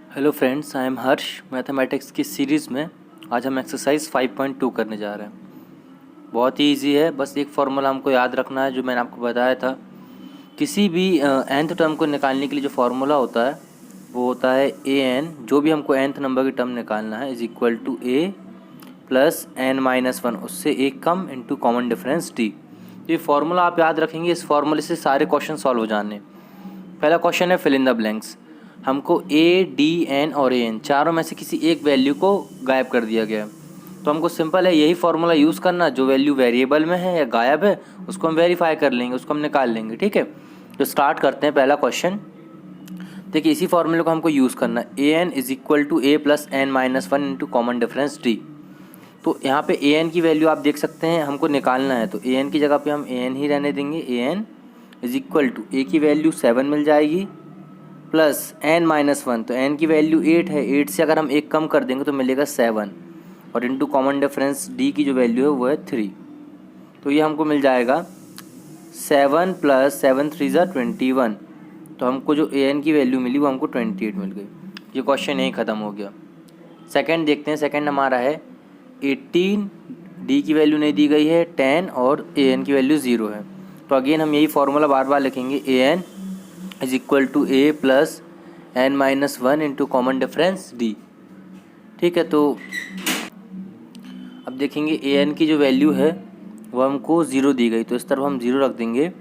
Hello friends, I am Harsh. Mathematics की series में आज हम एक्सरसाइज 5.2 करने जा रहे हैं। बहुत ही इजी है, बस एक फार्मूला हमको याद रखना है जो मैंने आपको बताया था। किसी भी nth टर्म को निकालने के लिए जो फार्मूला होता है वो होता है an, जो भी हमको nth नंबर की टर्म निकालना है is equal to a plus n-1, उससे एक कम इंटू कॉमन डिफरेंस d। ये फार्मूला आप याद रखेंगे, इस फार्मूले से सारे क्वेश्चन सॉल्व हो जाने। पहला क्वेश्चन है फिल इन द ब्लैंक्स। हमको ए, डी, एन और ए एन चारों में से किसी एक वैल्यू को गायब कर दिया गया है। तो हमको सिंपल है यही फार्मूला यूज़ करना, जो वैल्यू वेरिएबल में है या गायब है उसको हम वेरीफाई कर लेंगे, उसको हम निकाल लेंगे। ठीक है, तो स्टार्ट करते हैं। पहला क्वेश्चन देखिए, इसी फार्मूले को हमको यूज़ करना है। A n is equal to a plus n-1 into common difference d. तो यहाँ पे ए एन की वैल्यू आप देख सकते हैं हमको निकालना है, तो ए एन की जगह पे हम ए एन ही रहने देंगे। ए एन इज इक्वल टू ए की वैल्यू 7 मिल जाएगी प्लस n-1, तो n की वैल्यू 8 है। 8 से अगर हम एक कम कर देंगे तो मिलेगा 7 और इंटू कॉमन डिफरेंस d की जो वैल्यू है वो है 3। तो ये हमको मिल जाएगा 7 प्लस 7 3 ज़ा 21। तो हमको जो an की वैल्यू मिली वो हमको 28 मिल गई। ये क्वेश्चन यहीं ख़त्म हो गया। सेकंड देखते हैं। सेकंड हमारा है 18, d की वैल्यू नहीं दी गई है, 10 और an की वैल्यू 0 है। तो अगेन हम यही फार्मूला बार बार लिखेंगे। an is equal to a plus n-1 into common difference d। ठीक है, तो अब देखेंगे an की जो वैल्यू है वो हमको 0 दी गई, तो इस तरफ हम 0 रख देंगे।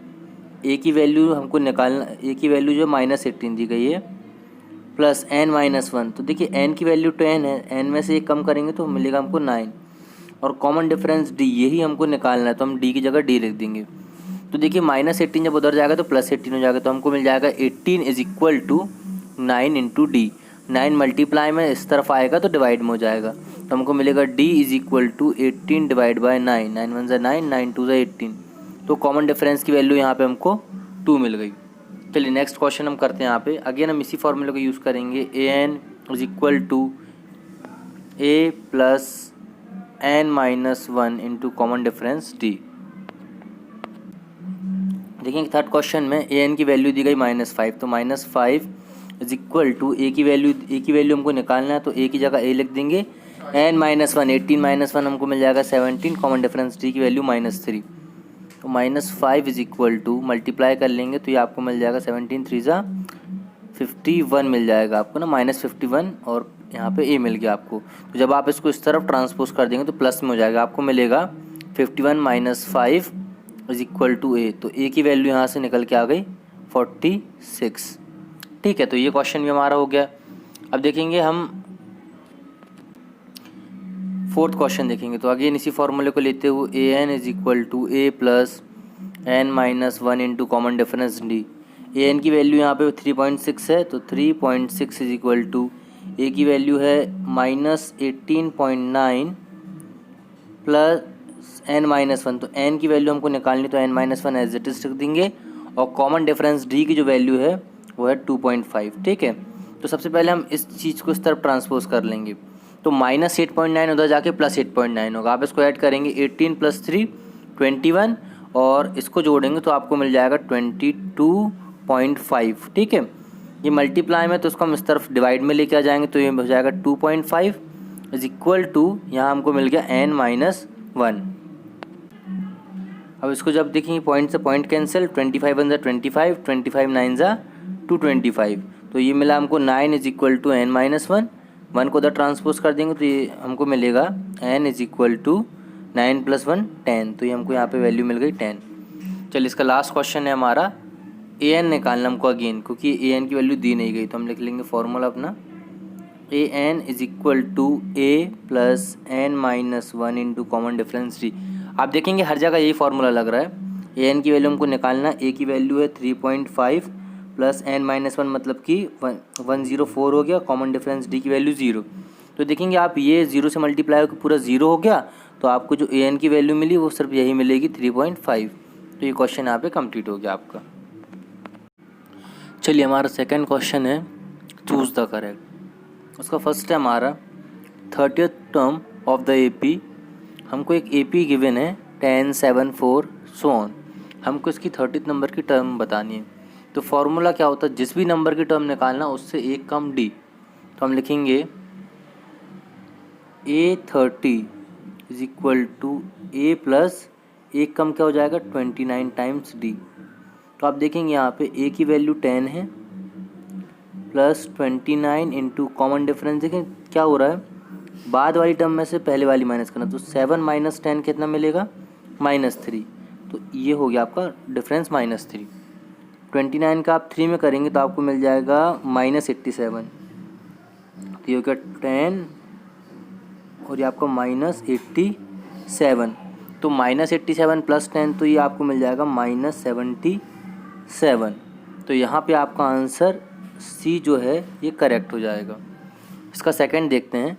a की वैल्यू हमको निकालना, a की वैल्यू जो -18 दी गई है प्लस n-1। तो देखिए n की वैल्यू 10 है, n में से एक कम करेंगे तो मिलेगा हमको 9 और कॉमन डिफरेंस d, यही हमको निकालना है, तो हम d की जगह d लिख देंगे। तो देखिए -18 जब उधर जाएगा तो +18 हो जाएगा, तो हमको मिल जाएगा 18 is equal to 9 into D. 9 multiply में इस तरफ आएगा तो डिवाइड में हो जाएगा, तो हमको मिलेगा d is equal to 18 divide by 9। 9 1 ज़ा 9, 9 2 ज़ा 18। तो कॉमन डिफरेंस की वैल्यू यहाँ पे हमको 2 मिल गई। चलिए नेक्स्ट क्वेश्चन हम करते हैं। यहाँ पे अगेन हम इसी फॉर्मूले को यूज़ करेंगे। A n is equal to a plus n-1 into common difference d। देखेंगे थर्ड क्वेश्चन में ए एन की वैल्यू दी गई -5, तो -5 इज इक्वल टू ए की वैल्यू हमको निकालना है, तो ए की जगह ए लिख देंगे। n-1, 18 -1 हमको मिल जाएगा 17, कॉमन डिफरेंस d की वैल्यू -3। तो -5 इज इक्वल टू मल्टीप्लाई कर लेंगे तो ये आपको मिल जाएगा 17 3 ज़ा 51 मिल जाएगा आपको ना, -51 और यहाँ पे a मिल गया आपको। तो जब आप इसको इस तरफ ट्रांसपोज कर देंगे तो प्लस में हो जाएगा, आपको मिलेगा 51 - 5 इज इक्वल टू a। तो a की वैल्यू यहाँ से निकल के आ गई 46। ठीक है, तो ये क्वेश्चन भी हमारा हो गया। अब देखेंगे हम फोर्थ क्वेश्चन देखेंगे। तो अगेन इसी फॉर्मूले को लेते हुए a n is equal to a plus n-1 into common difference d। A n की वैल्यू यहाँ पे 3.6 है, तो 3.6 इज इक्वल टू ए की वैल्यू है -18.9 प्लस n-1। तो n की वैल्यू हमको निकालनी, तो n-1 एज इट इज रख देंगे और कॉमन डिफरेंस d की जो वैल्यू है वो है 2.5। ठीक है, तो सबसे पहले हम इस चीज़ को इस तरफ ट्रांसपोज कर लेंगे, तो -8.9 उधर जाके +8.9 होगा। आप इसको ऐड करेंगे 18 + 3 21 और इसको जोड़ेंगे तो आपको मिल जाएगा 22.5। ठीक है, ये मल्टीप्लाई में तो इसको हम इस तरफ डिवाइड में लेके आ जाएंगे, तो ये हो जाएगा 2.5 इज इक्वल टू, यहाँ हमको मिल गया n-1। अब इसको जब देखेंगे पॉइंट से पॉइंट कैंसिल, 25 1 ज़ा 25, 25 9 ज़ा 225। तो ये मिला हमको 9 इज इक्वल टू n-1। 1 को उधर ट्रांसपोज कर देंगे तो ये हमको मिलेगा n इज इक्वल टू 9 + 1 10। तो ये हमको यहाँ पे वैल्यू मिल गई 10। चलिए इसका लास्ट क्वेश्चन है हमारा ए एन निकालना हमको अगेन, क्योंकि ए एन की वैल्यू दी नहीं गई, तो हम लिख लेंगे फॉर्मूला अपना। A n is equal to a plus n-1 into common difference d। आप देखेंगे हर जगह यही फार्मूला लग रहा है। ए एन की वैल्यू हमको निकालना, ए की वैल्यू है 3.5 प्लस n-1 मतलब कि 104 हो गया, कॉमन डिफरेंस d की वैल्यू 0। तो देखेंगे आप ये 0 से मल्टीप्लाई होकर पूरा 0 हो गया, तो आपको जो ए एन की वैल्यू मिली वो सिर्फ यही मिलेगी 3.5। तो ये क्वेश्चन यहाँ पे कंप्लीट हो गया आपका। चलिए हमारा सेकंड क्वेश्चन है चूज़ द करेक्ट। उसका फर्स्ट है हमारा 30th term of the AP। हमको एक AP गिवन है 10 7 4 सो ऑन। हमको इसकी 30th नंबर की टर्म बतानी है। तो फार्मूला क्या होता है, जिस भी नंबर की टर्म निकालना उससे एक कम d। तो हम लिखेंगे A30 is equal to A plus एक कम क्या हो जाएगा 29 टाइम्स D। तो आप देखेंगे यहाँ पे A की वैल्यू 10 है प्लस 29 इंटू कॉमन डिफरेंस देखें क्या हो रहा है, बाद वाली टर्म में से पहले वाली माइनस करना, तो 7 माइनस 10 कितना मिलेगा -3। तो ये हो गया आपका डिफरेंस -3। 29 का आप 3 में करेंगे तो आपको मिल जाएगा -87। तो ये हो गया 10 और ये आपका -87। तो -87 प्लस 10 तो ये आपको मिल जाएगा -77। तो यहाँ पे आपका आंसर सी जो है ये करेक्ट हो जाएगा। इसका सेकंड देखते हैं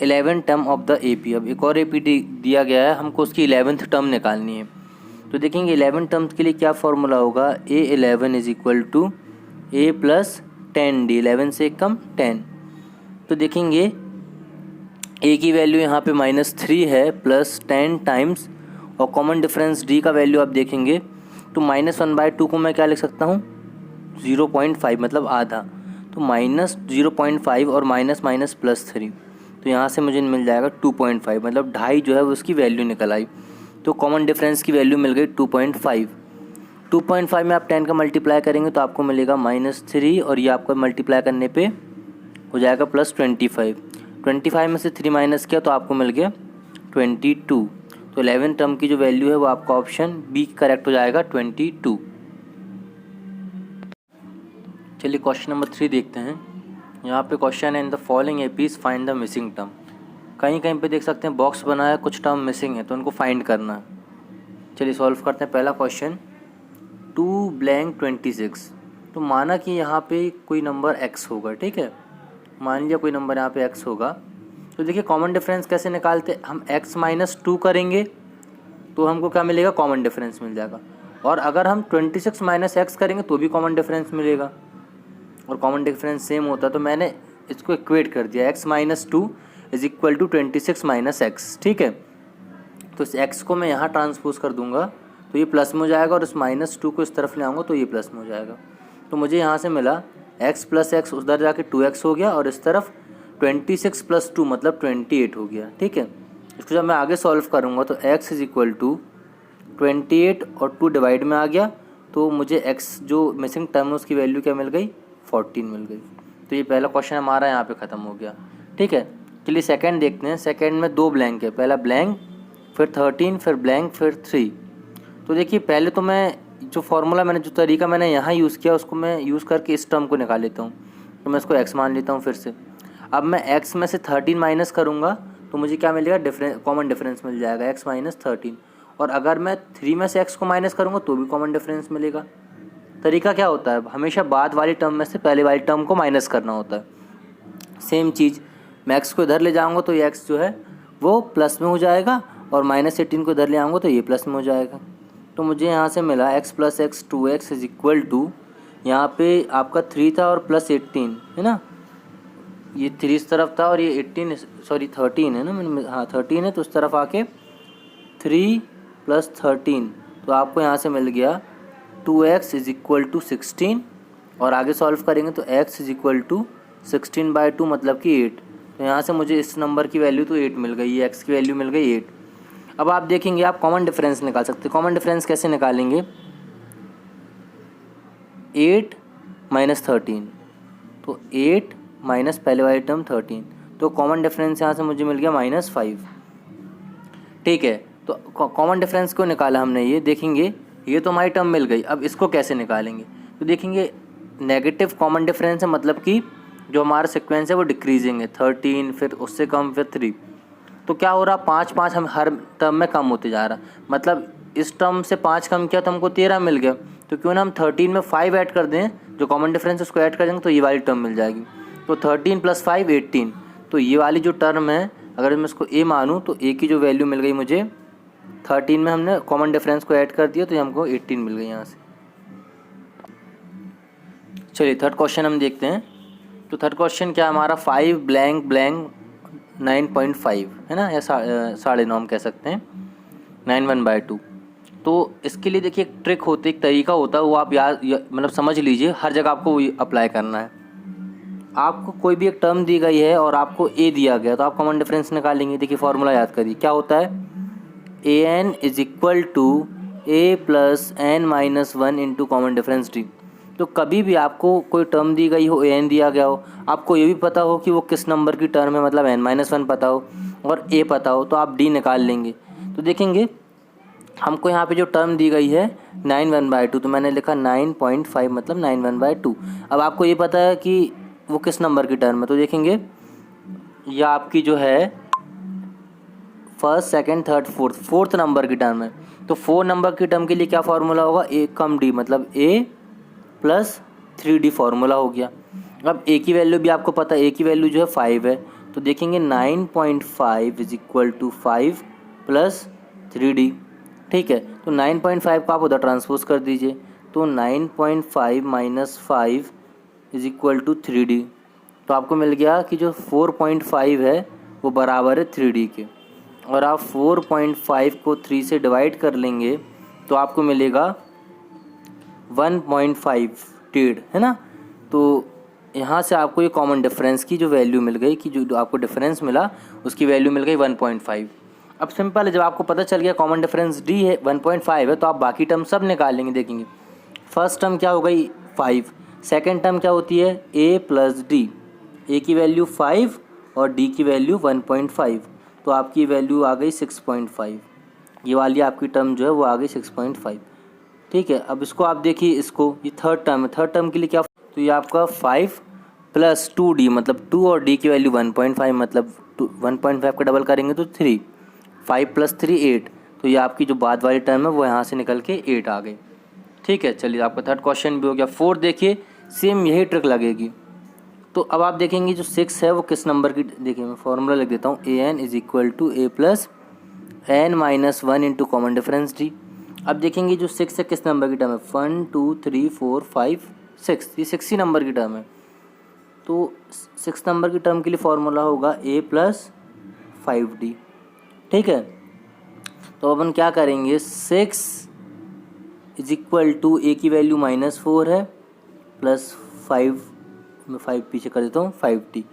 11 टर्म ऑफ द AP। अब एक और AP दिया गया है, हमको उसकी 11th टर्म निकालनी है। तो देखेंगे 11 टर्म्स के लिए क्या फॉर्मूला होगा, A11 is equal to A plus 10D, 11 से कम 10। तो देखेंगे A की वैल्यू यहाँ पे -3 है प्लस 10 टाइम्स और कॉमन डिफरेंस D का वैल्यू आप देखेंगे तो -1/2 को मैं क्या लिख सकता हूँ 0.5 मतलब आधा, तो -0.5 और माइनस माइनस +3, तो यहाँ से मुझे मिल जाएगा 2.5 मतलब 2.5 जो है वो उसकी वैल्यू निकल आई। तो कॉमन डिफरेंस की वैल्यू मिल गई 2.5। 2.5 में आप 10 का मल्टीप्लाई करेंगे तो आपको मिलेगा -3 और ये आपको मल्टीप्लाई करने पे हो जाएगा +25। 25 में से 3 माइनस किया तो आपको मिल गया 22। तो 11 टर्म की जो वैल्यू है वो आपका ऑप्शन बी करेक्ट हो जाएगा 22। चलिए क्वेश्चन नंबर 3 देखते हैं। यहाँ पे क्वेश्चन है in the following APs find the missing term. कहीं कहीं पे देख सकते हैं बॉक्स बना है, कुछ टर्म मिसिंग है तो उनको फाइंड करना है। चलिए सॉल्व करते हैं। पहला क्वेश्चन 2 ब्लैंक 26। तो माना कि यहाँ पे कोई नंबर x होगा, ठीक है, मान लिया कोई नंबर यहाँ पे x होगा। तो देखिए कॉमन डिफरेंस कैसे निकालते, हम x - 2 करेंगे तो हमको क्या मिलेगा, कॉमन डिफरेंस मिल जाएगा। और अगर हम 26 - x करेंगे तो भी कॉमन डिफरेंस मिलेगा और कॉमन डिफरेंस सेम होता है। तो मैंने इसको इक्वेट कर दिया, x - 2 is equal to 26 - x, ठीक है। तो इस x को मैं यहाँ ट्रांसपोज कर दूंगा तो ये प्लस में हो जाएगा और इस -2 को इस तरफ ले आऊँगा तो ये प्लस में हो जाएगा। तो मुझे यहाँ से मिला x + x उधर जाके 2x हो गया और इस तरफ 26 + 2 मतलब 28 हो गया, ठीक है। इसको जब मैं आगे सॉल्व करूँगा तो x इज इक्वल टू 28 और 2 डिवाइड में आ गया तो मुझे x जो मिसिंग टर्म है उसकी वैल्यू क्या मिल गई, 14 मिल गई। तो ये पहला क्वेश्चन हमारा यहाँ पे ख़त्म हो गया, ठीक है। चलिए सेकंड देखते हैं। सेकंड में 2 ब्लैंक है, पहला ब्लैंक फिर 13 फिर ब्लैंक फिर 3। तो देखिए पहले तो मैं जो फार्मूला मैंने जो तरीका मैंने यहाँ यूज़ किया उसको मैं यूज़ करके इस टर्म को निकाल लेता हूँ। तो मैं इसको x मान लेता हूँ फिर से। अब मैं x में से 13 माइनस करूँगा तो मुझे क्या मिलेगा, कॉमन डिफरेंस मिल जाएगा x - 13। और अगर मैं 3 में से x को माइनस करूँगा तो भी कॉमन डिफरेंस मिलेगा। तरीका क्या होता है, हमेशा बाद वाली टर्म में से पहले वाली टर्म को माइनस करना होता है। सेम चीज़ मैं x को इधर ले जाऊँगा तो ये x जो है वो प्लस में हो जाएगा और -18 को इधर ले आऊँगा तो ये प्लस में हो जाएगा। तो मुझे यहाँ से मिला x + x 2x is equal to, यहाँ पे आपका 3 था और +18 है ना, ये 3 इस तरफ था और ये 13 है ना, मैंने हाँ 13 है तो उस तरफ आके 3 + 13 तो आपको यहाँ से मिल गया 2x इज इक्वल टू 16 और आगे सॉल्व करेंगे तो x इज इक्वल टू 16/2 मतलब कि 8। तो यहाँ से मुझे इस नंबर की वैल्यू तो 8 मिल गई, ये x की वैल्यू मिल गई 8। अब आप देखेंगे आप कॉमन डिफरेंस निकाल सकते हैं। कॉमन डिफरेंस कैसे निकालेंगे, 8 - 13 तो 8 माइनस पहले वाली टर्म 13, तो कॉमन डिफरेंस यहाँ से मुझे मिल गया -5, ठीक है। तो कॉमन डिफरेंस को निकाला हमने, ये देखेंगे ये तो हमारी टर्म मिल गई। अब इसको कैसे निकालेंगे, तो देखेंगे नेगेटिव कॉमन डिफरेंस है मतलब कि जो हमारा सीक्वेंस है वो डिक्रीजिंग है, 13 फिर उससे कम फिर 3। तो क्या हो रहा, 5 हम हर टर्म में कम होते जा रहा, मतलब इस टर्म से 5 कम किया तो हमको 13 मिल गया। तो क्यों ना हम 13 में 5 ऐड कर दें, जो कॉमन डिफरेंस है उसको ऐड कर देंगे तो ये वाली टर्म मिल जाएगी। तो 13 + 5 18, तो ये वाली जो टर्म है अगर मैं इसको a मानूँ तो a की जो वैल्यू मिल गई मुझे 13 में हमने कॉमन डिफरेंस को ऐड कर दिया तो हमको 18 मिल गई यहाँ से। चलिए थर्ड क्वेश्चन हम देखते हैं। तो थर्ड क्वेश्चन क्या हमारा 5 ब्लैंक ब्लैंक 9.5 है ना, या 9.5 हम कह सकते हैं, 91/2। तो इसके लिए देखिए एक ट्रिक होती है, एक तरीका होता है, वो आप याद मतलब समझ लीजिए, हर जगह आपको वो अप्लाई करना है। आपको कोई भी एक टर्म दी गई है और आपको ए दिया गया तो आप कॉमन डिफरेंस निकालेंगे। देखिए फॉर्मूला याद करिए, क्या होता है, a n is equal to a plus n minus one into common difference d. तो कभी भी आपको कोई टर्म दी गई हो, ए एन दिया गया हो, आपको ये भी पता हो कि वो किस नंबर की टर्म है, मतलब एन माइनस वन पता हो और ए पता हो, तो आप डी निकाल लेंगे। तो देखेंगे हमको यहाँ पे जो टर्म दी गई है 9/2, तो मैंने लिखा 9.5 मतलब 9/2। अब आपको ये पता है कि वो किस नंबर की टर्म है, तो देखेंगे यह आपकी जो है first, second, third, fourth number की टर्म है। तो 4 नंबर की टर्म के लिए क्या फार्मूला होगा, ए कम डी मतलब ए प्लस 3D फार्मूला हो गया। अब ए की वैल्यू भी आपको पता है, ए की वैल्यू जो है 5 है, तो देखेंगे 9.5 is equal to 5 plus 3D। ठीक है, तो 9.5 को आप उधर ट्रांसपोज कर दीजिए, तो 9.5 minus 5 is equal to 3D। तो आपको मिल गया कि जो 4.5 है वो बराबर है 3D के, और आप 4.5 को 3 से डिवाइड कर लेंगे तो आपको मिलेगा 1.5 टेढ़, है ना। तो यहाँ से आपको ये कॉमन डिफरेंस की जो वैल्यू मिल गई, कि जो आपको डिफरेंस मिला उसकी वैल्यू मिल गई 1.5। अब सिंपल है, जब आपको पता चल गया कॉमन डिफरेंस डी है 1.5 है, तो आप बाकी टर्म सब निकाल लेंगे। देखेंगे फर्स्ट टर्म क्या हो गई 5, सेकेंड टर्म क्या होती है ए प्लस डी, ए की वैल्यू 5 और डी की वैल्यू 1.5, तो आपकी वैल्यू आ गई 6.5। ये वाली आपकी टर्म जो है वो आ गई 6.5। ठीक है, अब इसको आप देखिए, इसको ये थर्ड टर्म है, थर्ड टर्म के लिए क्या, तो ये आपका 5 प्लस 2D मतलब 2 और D की वैल्यू 1.5 मतलब 1.5 का डबल करेंगे तो 3, 5 प्लस 3 8, तो ये आपकी जो बाद वाली टर्म है वो यहाँ से निकल के 8 आ गई। ठीक है, चलिए आपका थर्ड क्वेश्चन भी हो गया। फोर्थ देखिए सेम यही ट्रिक लगेगी। तो अब आप देखेंगे जो 6 है वो किस नंबर की, देखिए मैं फॉर्मूला लिख देता हूँ, a n is equal to a plus n minus one into common difference d. अब देखेंगे जो 6 है किस नंबर की टर्म है, 1 2 3 4 5 6, ये 6 ही नंबर की टर्म है। तो 6 नंबर की टर्म के लिए फॉर्मूला होगा ए प्लस 5D। ठीक है, तो अपन क्या करेंगे, 6 इज इक्वल टू ए की वैल्यू -4 है प्लस 5, मैं 5 पीछे कर देता हूँ 5D।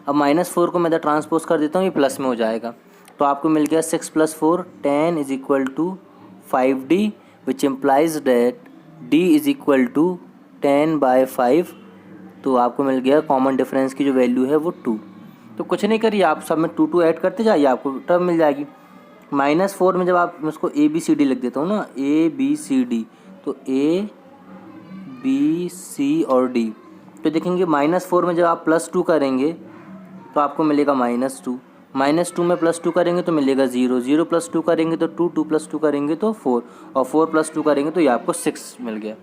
अब -4 को मैं इधर ट्रांसपोज कर देता हूँ, ये प्लस में हो जाएगा, तो आपको मिल गया 6 + 4 10 is equal to 5D, which implies that D is equal to 10/5। तो आपको मिल गया कॉमन डिफरेंस की जो वैल्यू है वो 2। तो कुछ नहीं करिए, आप सब में 2 2 ऐड करते जाइए, आपको टर्म मिल जाएगी। -4 में जब आप, मैं उसको ABCD लिख देता हूँ ना, ABCD, तो A B C और D। तो देखेंगे -4 में जब आप +2 करेंगे तो आपको मिलेगा -2, -2 में +2 करेंगे तो मिलेगा 0, 0 + 2 करेंगे तो 2, 2 + 2 करेंगे तो 4, और 4 + 2 करेंगे तो ये आपको 6 मिल गया।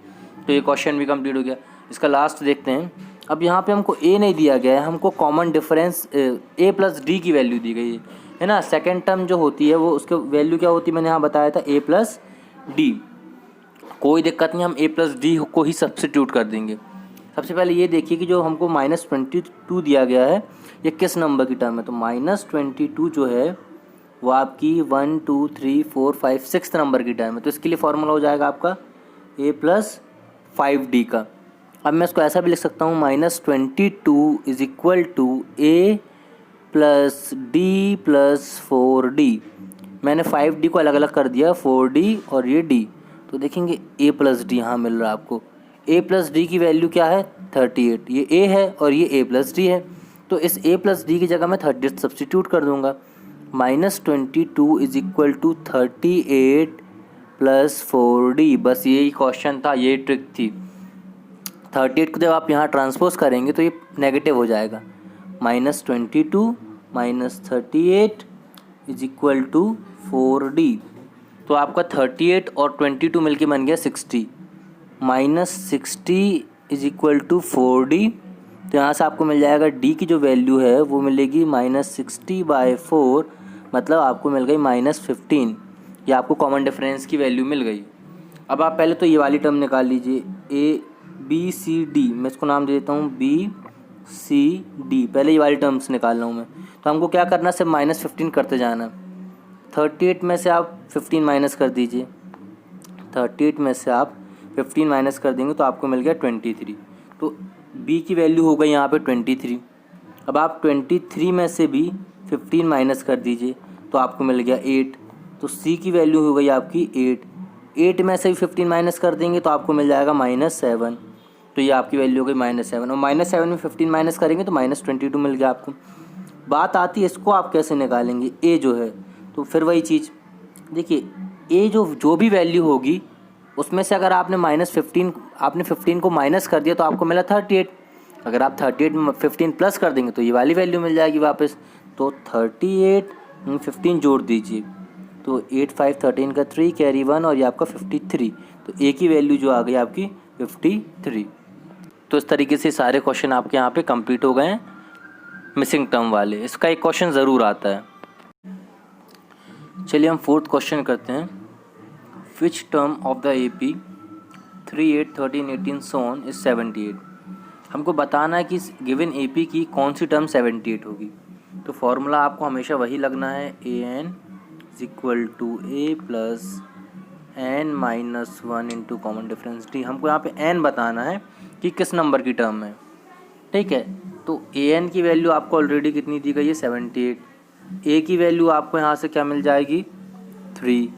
तो ये क्वेश्चन भी कंप्लीट हो गया। इसका लास्ट देखते हैं। अब यहाँ पे हमको ए नहीं दिया गया है, हमको कॉमन डिफरेंस ए प्लस डी की वैल्यू दी गई है ना। सेकेंड टर्म जो होती है वो उसके वैल्यू क्या होती है, मैंने यहाँ बताया था ए प्लस डी। कोई दिक्कत नहीं, हम ए प्लस डी को ही सब्स्टिट्यूट कर देंगे। सबसे पहले ये देखिए कि जो हमको -22 दिया गया है ये किस नंबर की टर्म है, तो -22 जो है वो आपकी 1 2 3 4 5 6 नंबर की टर्म है। तो इसके लिए फॉर्मूला हो जाएगा आपका a + 5D का। अब मैं इसको ऐसा भी लिख सकता हूँ, -22 is equal to a + D + 4D। मैंने 5D को अलग अलग कर दिया, 4D और ये D। तो देखेंगे a + D यहाँ मिल रहा है आपको। a + D की वैल्यू क्या है 38, ये a है और ये a + D है, तो इस a + D की जगह मैं 38 सब्स्टिट्यूट कर दूंगा। -22 इज इक्वल टू 38 + 4D। बस यही क्वेश्चन था, ये ट्रिक थी। 38 को जब आप यहाँ ट्रांसपोज करेंगे तो ये नेगेटिव हो जाएगा, -22 - 38 इज इक्वल टू 4D। तो आपका 38 और 22 मिलके बन गया 60, -60 इज इक्वल टू 4D। तो यहाँ से आपको मिल जाएगा D की जो वैल्यू है वो मिलेगी -60/4, मतलब आपको मिल गई -15। ये आपको कॉमन डिफरेंस की वैल्यू मिल गई। अब आप पहले तो ये वाली टर्म निकाल लीजिए, ABCD, मैं इसको नाम दे देता हूँ BCD। पहले ये वाली टर्म्स निकाल रहा हूँ मैं। तो हमको क्या करना है, सिर्फ -15 करते जाना। 38 में से आप 15 माइनस कर दीजिए, 38 में से आप 15 माइनस कर देंगे तो आपको मिल गया 23। तो बी की वैल्यू हो गई यहाँ पे 23। अब आप 23 में से भी 15 माइनस कर दीजिए तो आपको मिल गया 8। तो सी की वैल्यू हो गई आपकी 8 में से भी 15 माइनस कर देंगे तो आपको मिल जाएगा -7। तो ये आपकी वैल्यू हो गई -7 और -7 में 15 माइनस करेंगे तो -22 मिल गया आपको। बात आती है इसको आप कैसे निकालेंगे, ए जो है, तो फिर वही चीज़ देखिए, ए जो भी वैल्यू होगी उसमें से अगर आपने -15 को माइनस कर दिया तो आपको मिला 38। अगर आप 38 में 15 प्लस कर देंगे तो ये वाली वैल्यू मिल जाएगी वापस। तो 38 15 जोड़ दीजिए तो 8 5 13 का 3 कैरी 1 और ये आपका 53। तो ए की वैल्यू जो आ गई आपकी 53। तो इस तरीके से सारे क्वेश्चन आपके यहाँ पे कंप्लीट हो गए हैं मिसिंग टर्म वाले। इसका एक क्वेश्चन ज़रूर आता है। चलिए हम फोर्थ क्वेश्चन करते हैं। विच term of the AP 3 8 13 18 so on is 78। हमको बताना है कि गिवन AP की कौन सी टर्म 78 होगी। तो फॉर्मूला आपको हमेशा वही लगना है, AN is equal to A plus N minus 1 into common difference D। हमको यहाँ पे N बताना है कि किस नंबर की टर्म है, ठीक है। तो AN की वैल्यू आपको ऑलरेडी कितनी दी गई है 78। A की वैल्यू आपको यहाँ से क्या मिल जाएगी 3।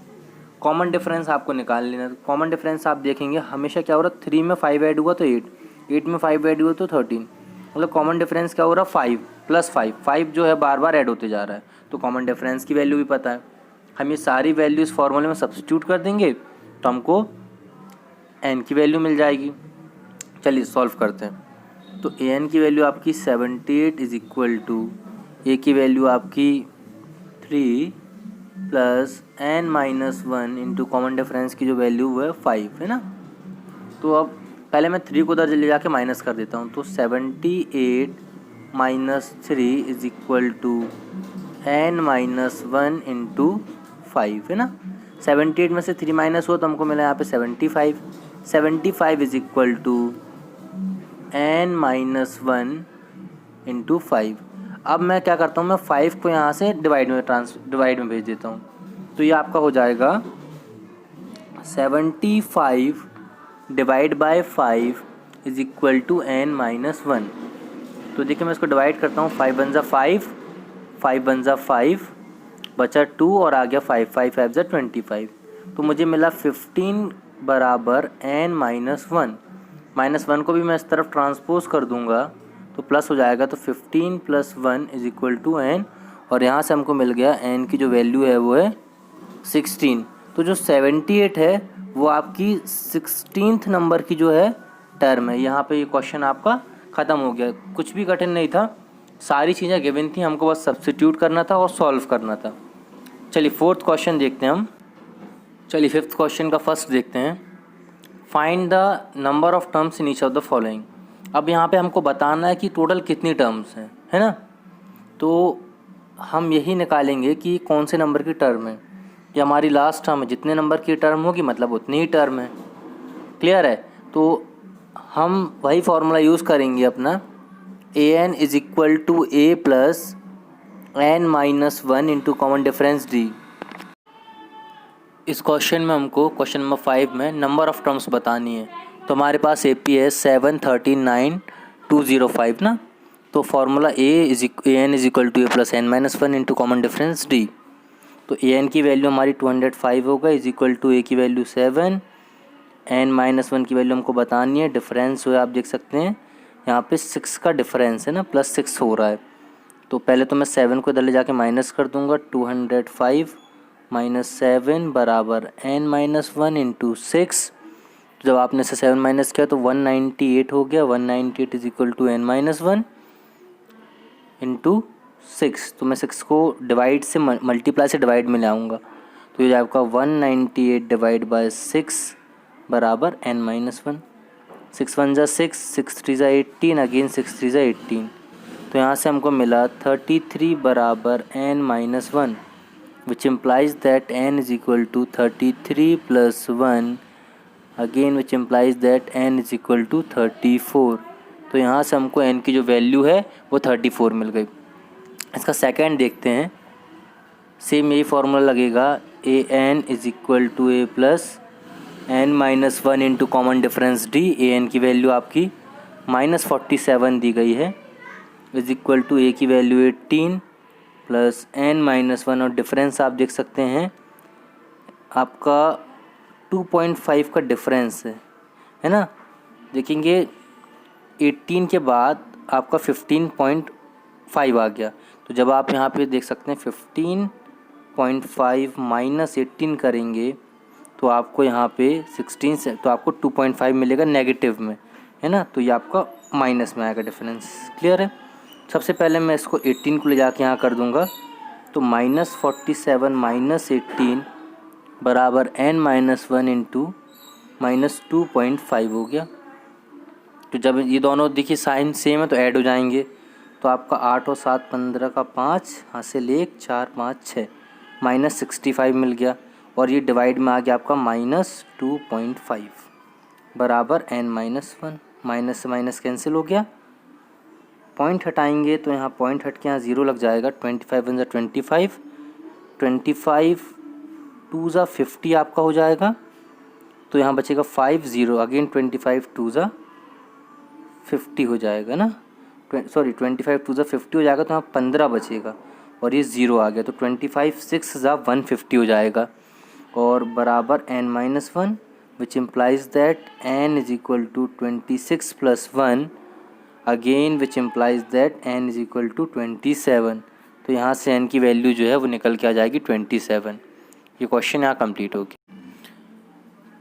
कॉमन डिफरेंस आपको निकाल लेना। कॉमन डिफरेंस आप देखेंगे हमेशा क्या हो रहा है, 3 में 5 ऐड हुआ तो 8 में 5 ऐड हुआ तो 13। मतलब कॉमन डिफरेंस क्या हो रहा है 5 प्लस 5 जो है बार बार ऐड होते जा रहा है। तो कॉमन डिफरेंस की वैल्यू भी पता है, हम ये सारी वैल्यू इस फॉर्मूले में सब्स्टिट्यूट कर देंगे तो हमको n की वैल्यू मिल जाएगी। चलिए सॉल्व करते हैं। तो an की वैल्यू आपकी 78 इज इक्वल टू a की वैल्यू आपकी 3 plus n minus 1 into common difference की जो वैल्यू वो है 5 है ना। तो अब पहले मैं 3 को उधर ले जाके माइनस कर देता हूँ। तो 78 minus 3 is equal to n minus 1 into 5 है ना। 78 में से 3 माइनस हुआ तो हमको मिला यहाँ पे 75 is equal to n minus 1 into 5। अब मैं क्या करता हूँ, मैं 5 को यहाँ से डिवाइड में भेज देता हूँ। तो ये आपका हो जाएगा 75 divide by 5 is equal to n minus 1। तो देखिए मैं इसको डिवाइड करता हूँ, 5 बन जा 5 बचा 2 और आ गया 5 5 जा 25। तो मुझे मिला 15 बराबर n माइनस 1 को भी मैं इस तरफ ट्रांसपोज कर दूंगा तो प्लस हो जाएगा। तो 15 plus 1 is equal to n और यहाँ से हमको मिल गया n की जो वैल्यू है वो है 16। तो जो 78 है वो आपकी 16th नंबर की जो है टर्म है। यहाँ पे ये क्वेश्चन आपका ख़त्म हो गया। कुछ भी कठिन नहीं था, सारी चीज़ें गिवन थी, हमको बस सब्स्टिट्यूट करना था और सॉल्व करना था। चलिए फोर्थ क्वेश्चन देखते हैं हम। चलिए फिफ्थ क्वेश्चन का फर्स्ट देखते हैं। Find the number of terms in each of the following. अब यहाँ पे हमको बताना है कि टोटल कितनी टर्म्स हैं, है ना। तो हम यही निकालेंगे कि कौन से नंबर की टर्म है। ये हमारी लास्ट टर्म है, जितने नंबर की टर्म होगी मतलब उतनी ही टर्म है। क्लियर है। तो हम वही फार्मूला यूज़ करेंगे अपना, an is equal to a plus n minus 1 into common difference d। इस क्वेश्चन में हमको क्वेश्चन नंबर 5 में नंबर ऑफ़ टर्म्स बतानी है। तो हमारे पास AP है 7 13 9 205 ना। तो formula an is equal to a plus n minus 1 into common difference d। तो an की वैल्यू हमारी 205 होगा इज इक्वल टू a की वैल्यू 7, n माइनस 1 की वैल्यू हमको बतानी है। डिफरेंस हुआ आप देख सकते हैं यहाँ पे 6 का डिफरेंस है ना, +6 हो रहा है। तो पहले तो मैं 7 को इधर ले जाके माइनस कर दूंगा। 205 माइनस 7 बराबर n माइनस 1 इंटू 6। जब आपने इसे 7 माइनस किया तो 198 हो गया। 198 is equal to n minus 1 into 6। तो मैं 6 को डिवाइड से मल्टीप्लाई से डिवाइड में ले आऊँगा तो ये आपका 198 डिवाइड बाय 6 बराबर n माइनस 1। 6 1 जा 6, 6 3 जा 18, अगेन 6 3 जा 18। तो यहाँ से हमको मिला 33 बराबर n minus 1 which implies that n is equal to 33 plus 1 again which implies that n is equal to 34। तो यहाँ से हमको n की जो वैल्यू है वो 34 मिल गई। इसका सेकंड देखते हैं। सेम यही फार्मूला लगेगा, an is equal to a plus n minus 1 into common difference d। an की वैल्यू आपकी -47 दी गई है इज इक्वल टू ए की वैल्यू 18 प्लस n-1 और डिफरेंस आप देख सकते हैं आपका 2.5 का डिफरेंस है ना। देखेंगे 18 के बाद आपका 15.5 आ गया, तो जब आप यहाँ पे देख सकते हैं 15.5 माइनस 18 करेंगे तो आपको यहाँ पे 16 से तो आपको 2.5 मिलेगा नेगेटिव में, है ना। तो ये आपका माइनस में आएगा डिफरेंस। क्लियर है। सबसे पहले मैं इसको 18 को ले जाके यहाँ कर दूँगा, तो -47 माइनस 18 बराबर n-1 इंटू -2.5 हो गया। तो जब ये दोनों देखिए साइन सेम है तो ऐड हो जाएंगे, तो आपका 8 और 7 15 का 5 हासिल 1 4 5 6 -65 मिल गया। और ये डिवाइड में आ गया आपका -2.5 बराबर n-1। माइनस से माइनस कैंसिल हो गया, पॉइंट हटाएंगे तो यहाँ पॉइंट हट के यहाँ 0 लग जाएगा। 25 1 25, 25 2 50 आपका हो जाएगा, तो यहाँ बचेगा 5 0 अगेन 25 2 50 हो जाएगा ना, सॉरी 25 2 50 हो जाएगा, तो यहाँ 15 बचेगा और ये 0 आ गया, तो 25 6 150 हो जाएगा और बराबर n-1 which implies that n is equal to 26 plus 1 again which implies that n is equal to 27। तो यहाँ से n की वैल्यू जो है वो निकल के आ जाएगी 27। ये क्वेश्चन यहाँ कंप्लीट हो गया।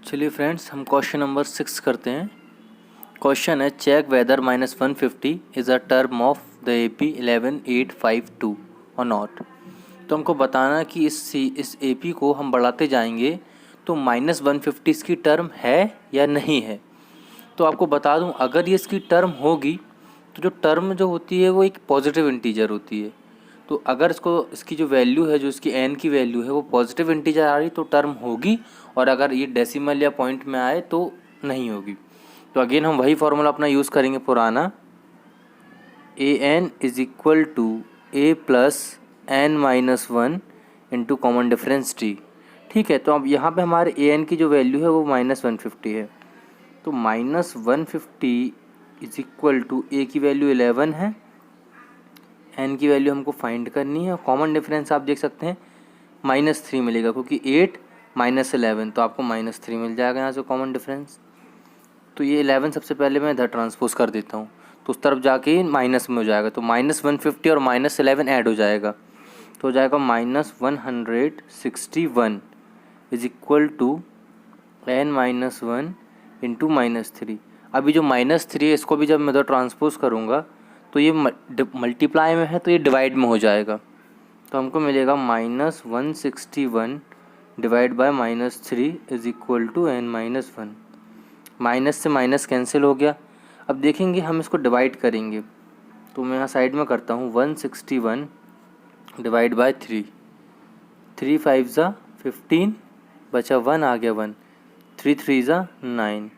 चलिए फ्रेंड्स, हम क्वेश्चन नंबर 6 करते हैं। क्वेश्चन है check whether -150 is a term of the AP 11852 और नॉट। तो हमको बताना कि इस AP को हम बढ़ाते जाएंगे तो -150 इसकी टर्म है या नहीं है। तो आपको बता दूं, अगर ये इसकी टर्म होगी तो जो टर्म जो होती है वो एक पॉजिटिव इंटीजर होती है। तो अगर इसकी जो वैल्यू है, जो इसकी n की वैल्यू है वो पॉजिटिव इंटीजर आ रही तो टर्म होगी, और अगर ये डेसिमल या पॉइंट में आए तो नहीं होगी। तो अगेन हम वही फॉर्मूला अपना यूज़ करेंगे पुराना, an is equal to a plus n-1 into common difference t। ठीक है, तो अब यहाँ पे हमारे an की जो वैल्यू है वो -150 है, तो -150 इज इक्वल टू a की वैल्यू 11 है, n की वैल्यू हमको फाइंड करनी है। कॉमन डिफरेंस आप देख सकते हैं -3 मिलेगा, क्योंकि 8 - 11 तो आपको -3 मिल जाएगा यहाँ से कॉमन डिफरेंस। तो ये 11 सबसे पहले मैं इधर ट्रांसपोज कर देता हूँ, तो उस तरफ जाके माइनस में हो जाएगा, तो -150 और -11 ऐड हो जाएगा, तो हो जाएगा -161 is equal to n-1 into -3। अभी जो -3 है इसको भी जब मैं इधर ट्रांसपोज करूँगा तो ये मल्टीप्लाई में है तो ये डिवाइड में हो जाएगा, तो हमको मिलेगा -161 divide by -3 is equal to n-1। Minus से माइनस कैंसिल हो गया। अब देखेंगे हम इसको डिवाइड करेंगे, तो मैं यहाँ साइड में करता हूँ 161 डिवाइड बाय 3, 3 5 15 बचा 1 आ गया 1, 3 3 9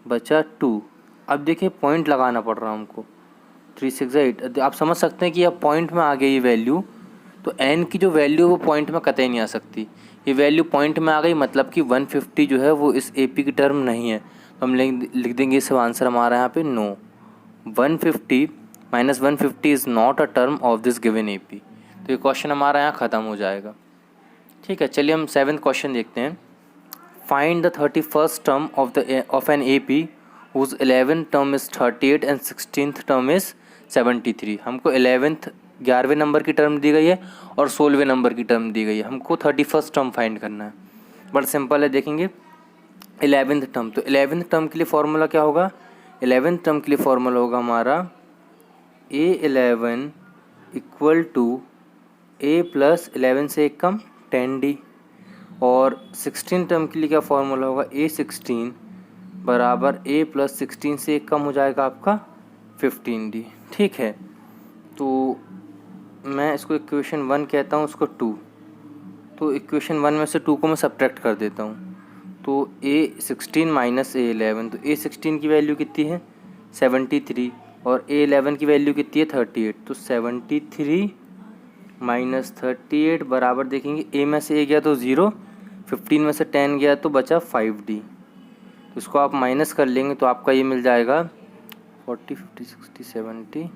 बचा 2। अब देखिए पॉइंट लगाना पड़ रहा है हमको, 3 6 8। आप समझ सकते हैं कि अब पॉइंट में आ गई ये वैल्यू, तो n की जो वैल्यू है वो पॉइंट में कतई नहीं आ सकती। ये वैल्यू पॉइंट में आ गई मतलब कि 150 जो है वो इस AP की टर्म नहीं है, तो हम लिख देंगे इसका आंसर हमारा यहाँ पे no, 150 -150 is not a term of this given AP। तो ये क्वेश्चन हमारा यहाँ ख़त्म हो जाएगा। ठीक है, चलिए हम 7th क्वेश्चन देखते हैं। Find the 31st term of an AP whose 11th term is 38 and 16th term is 73। हमको 11वें नंबर की टर्म दी गई है और 16वें नंबर की टर्म दी गई है, हमको 31st टर्म फाइंड करना है। बड़ा सिंपल है, देखेंगे 11th टर्म, तो 11th टर्म के लिए फॉर्मूला क्या होगा, 11th टर्म के लिए फॉर्मूला होगा हमारा A11 equal to A plus 11 से एक कम 10D, और 16 टर्म के लिए क्या फॉर्मूला होगा, A16 बराबर A प्लस 16 से एक कम हो जाएगा आपका 15D। ठीक है, तो मैं इसको इक्वेशन 1 कहता हूँ, उसको 2, तो इक्वेशन 1 में से 2 को मैं सब्ट्रैक्ट कर देता हूँ, तो A16 माइनस A11, तो A16 की वैल्यू कितनी है 73 और A11 की वैल्यू कितनी है 38, तो 73 माइनस 38 बराबर देखेंगे A में से A गया तो 0, 15 में से 10 गया तो बचा 5D, तो इसको आप माइनस कर लेंगे तो आपका ये मिल जाएगा 40 50 60 70,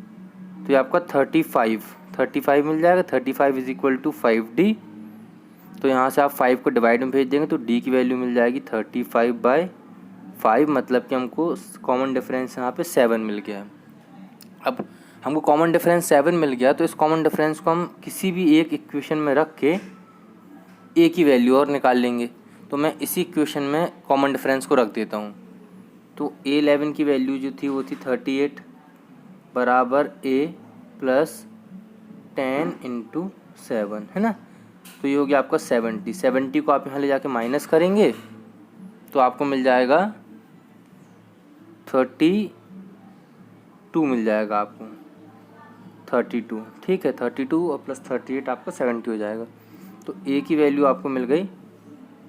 तो ये आपका 35 मिल जाएगा। 35 इज इक्वल टू 5D। तो यहाँ से आप 5 को डिवाइड में भेज देंगे तो D की वैल्यू मिल जाएगी 35/5, मतलब कि हमको कॉमन डिफरेंस यहाँ पे 7 मिल गया है। अब हमको कॉमन डिफरेंस 7 मिल गया, तो इस कॉमन डिफरेंस को हम किसी भी एक इक्वेशन में रख के A की वैल्यू और निकाल लेंगे। तो मैं इसी इक्वेशन में कॉमन डिफरेंस को रख देता हूँ। तो A11 की वैल्यू जो थी वो थी 38 बराबर A प्लस 10 इंटू 7, है ना। तो ये हो गया आपका 70 को आप यहाँ ले जाके माइनस करेंगे तो आपको मिल जाएगा 32 मिल जाएगा आपको, 32, ठीक है। 32 और प्लस 38 आपका 70 हो जाएगा। तो A की वैल्यू आपको मिल गई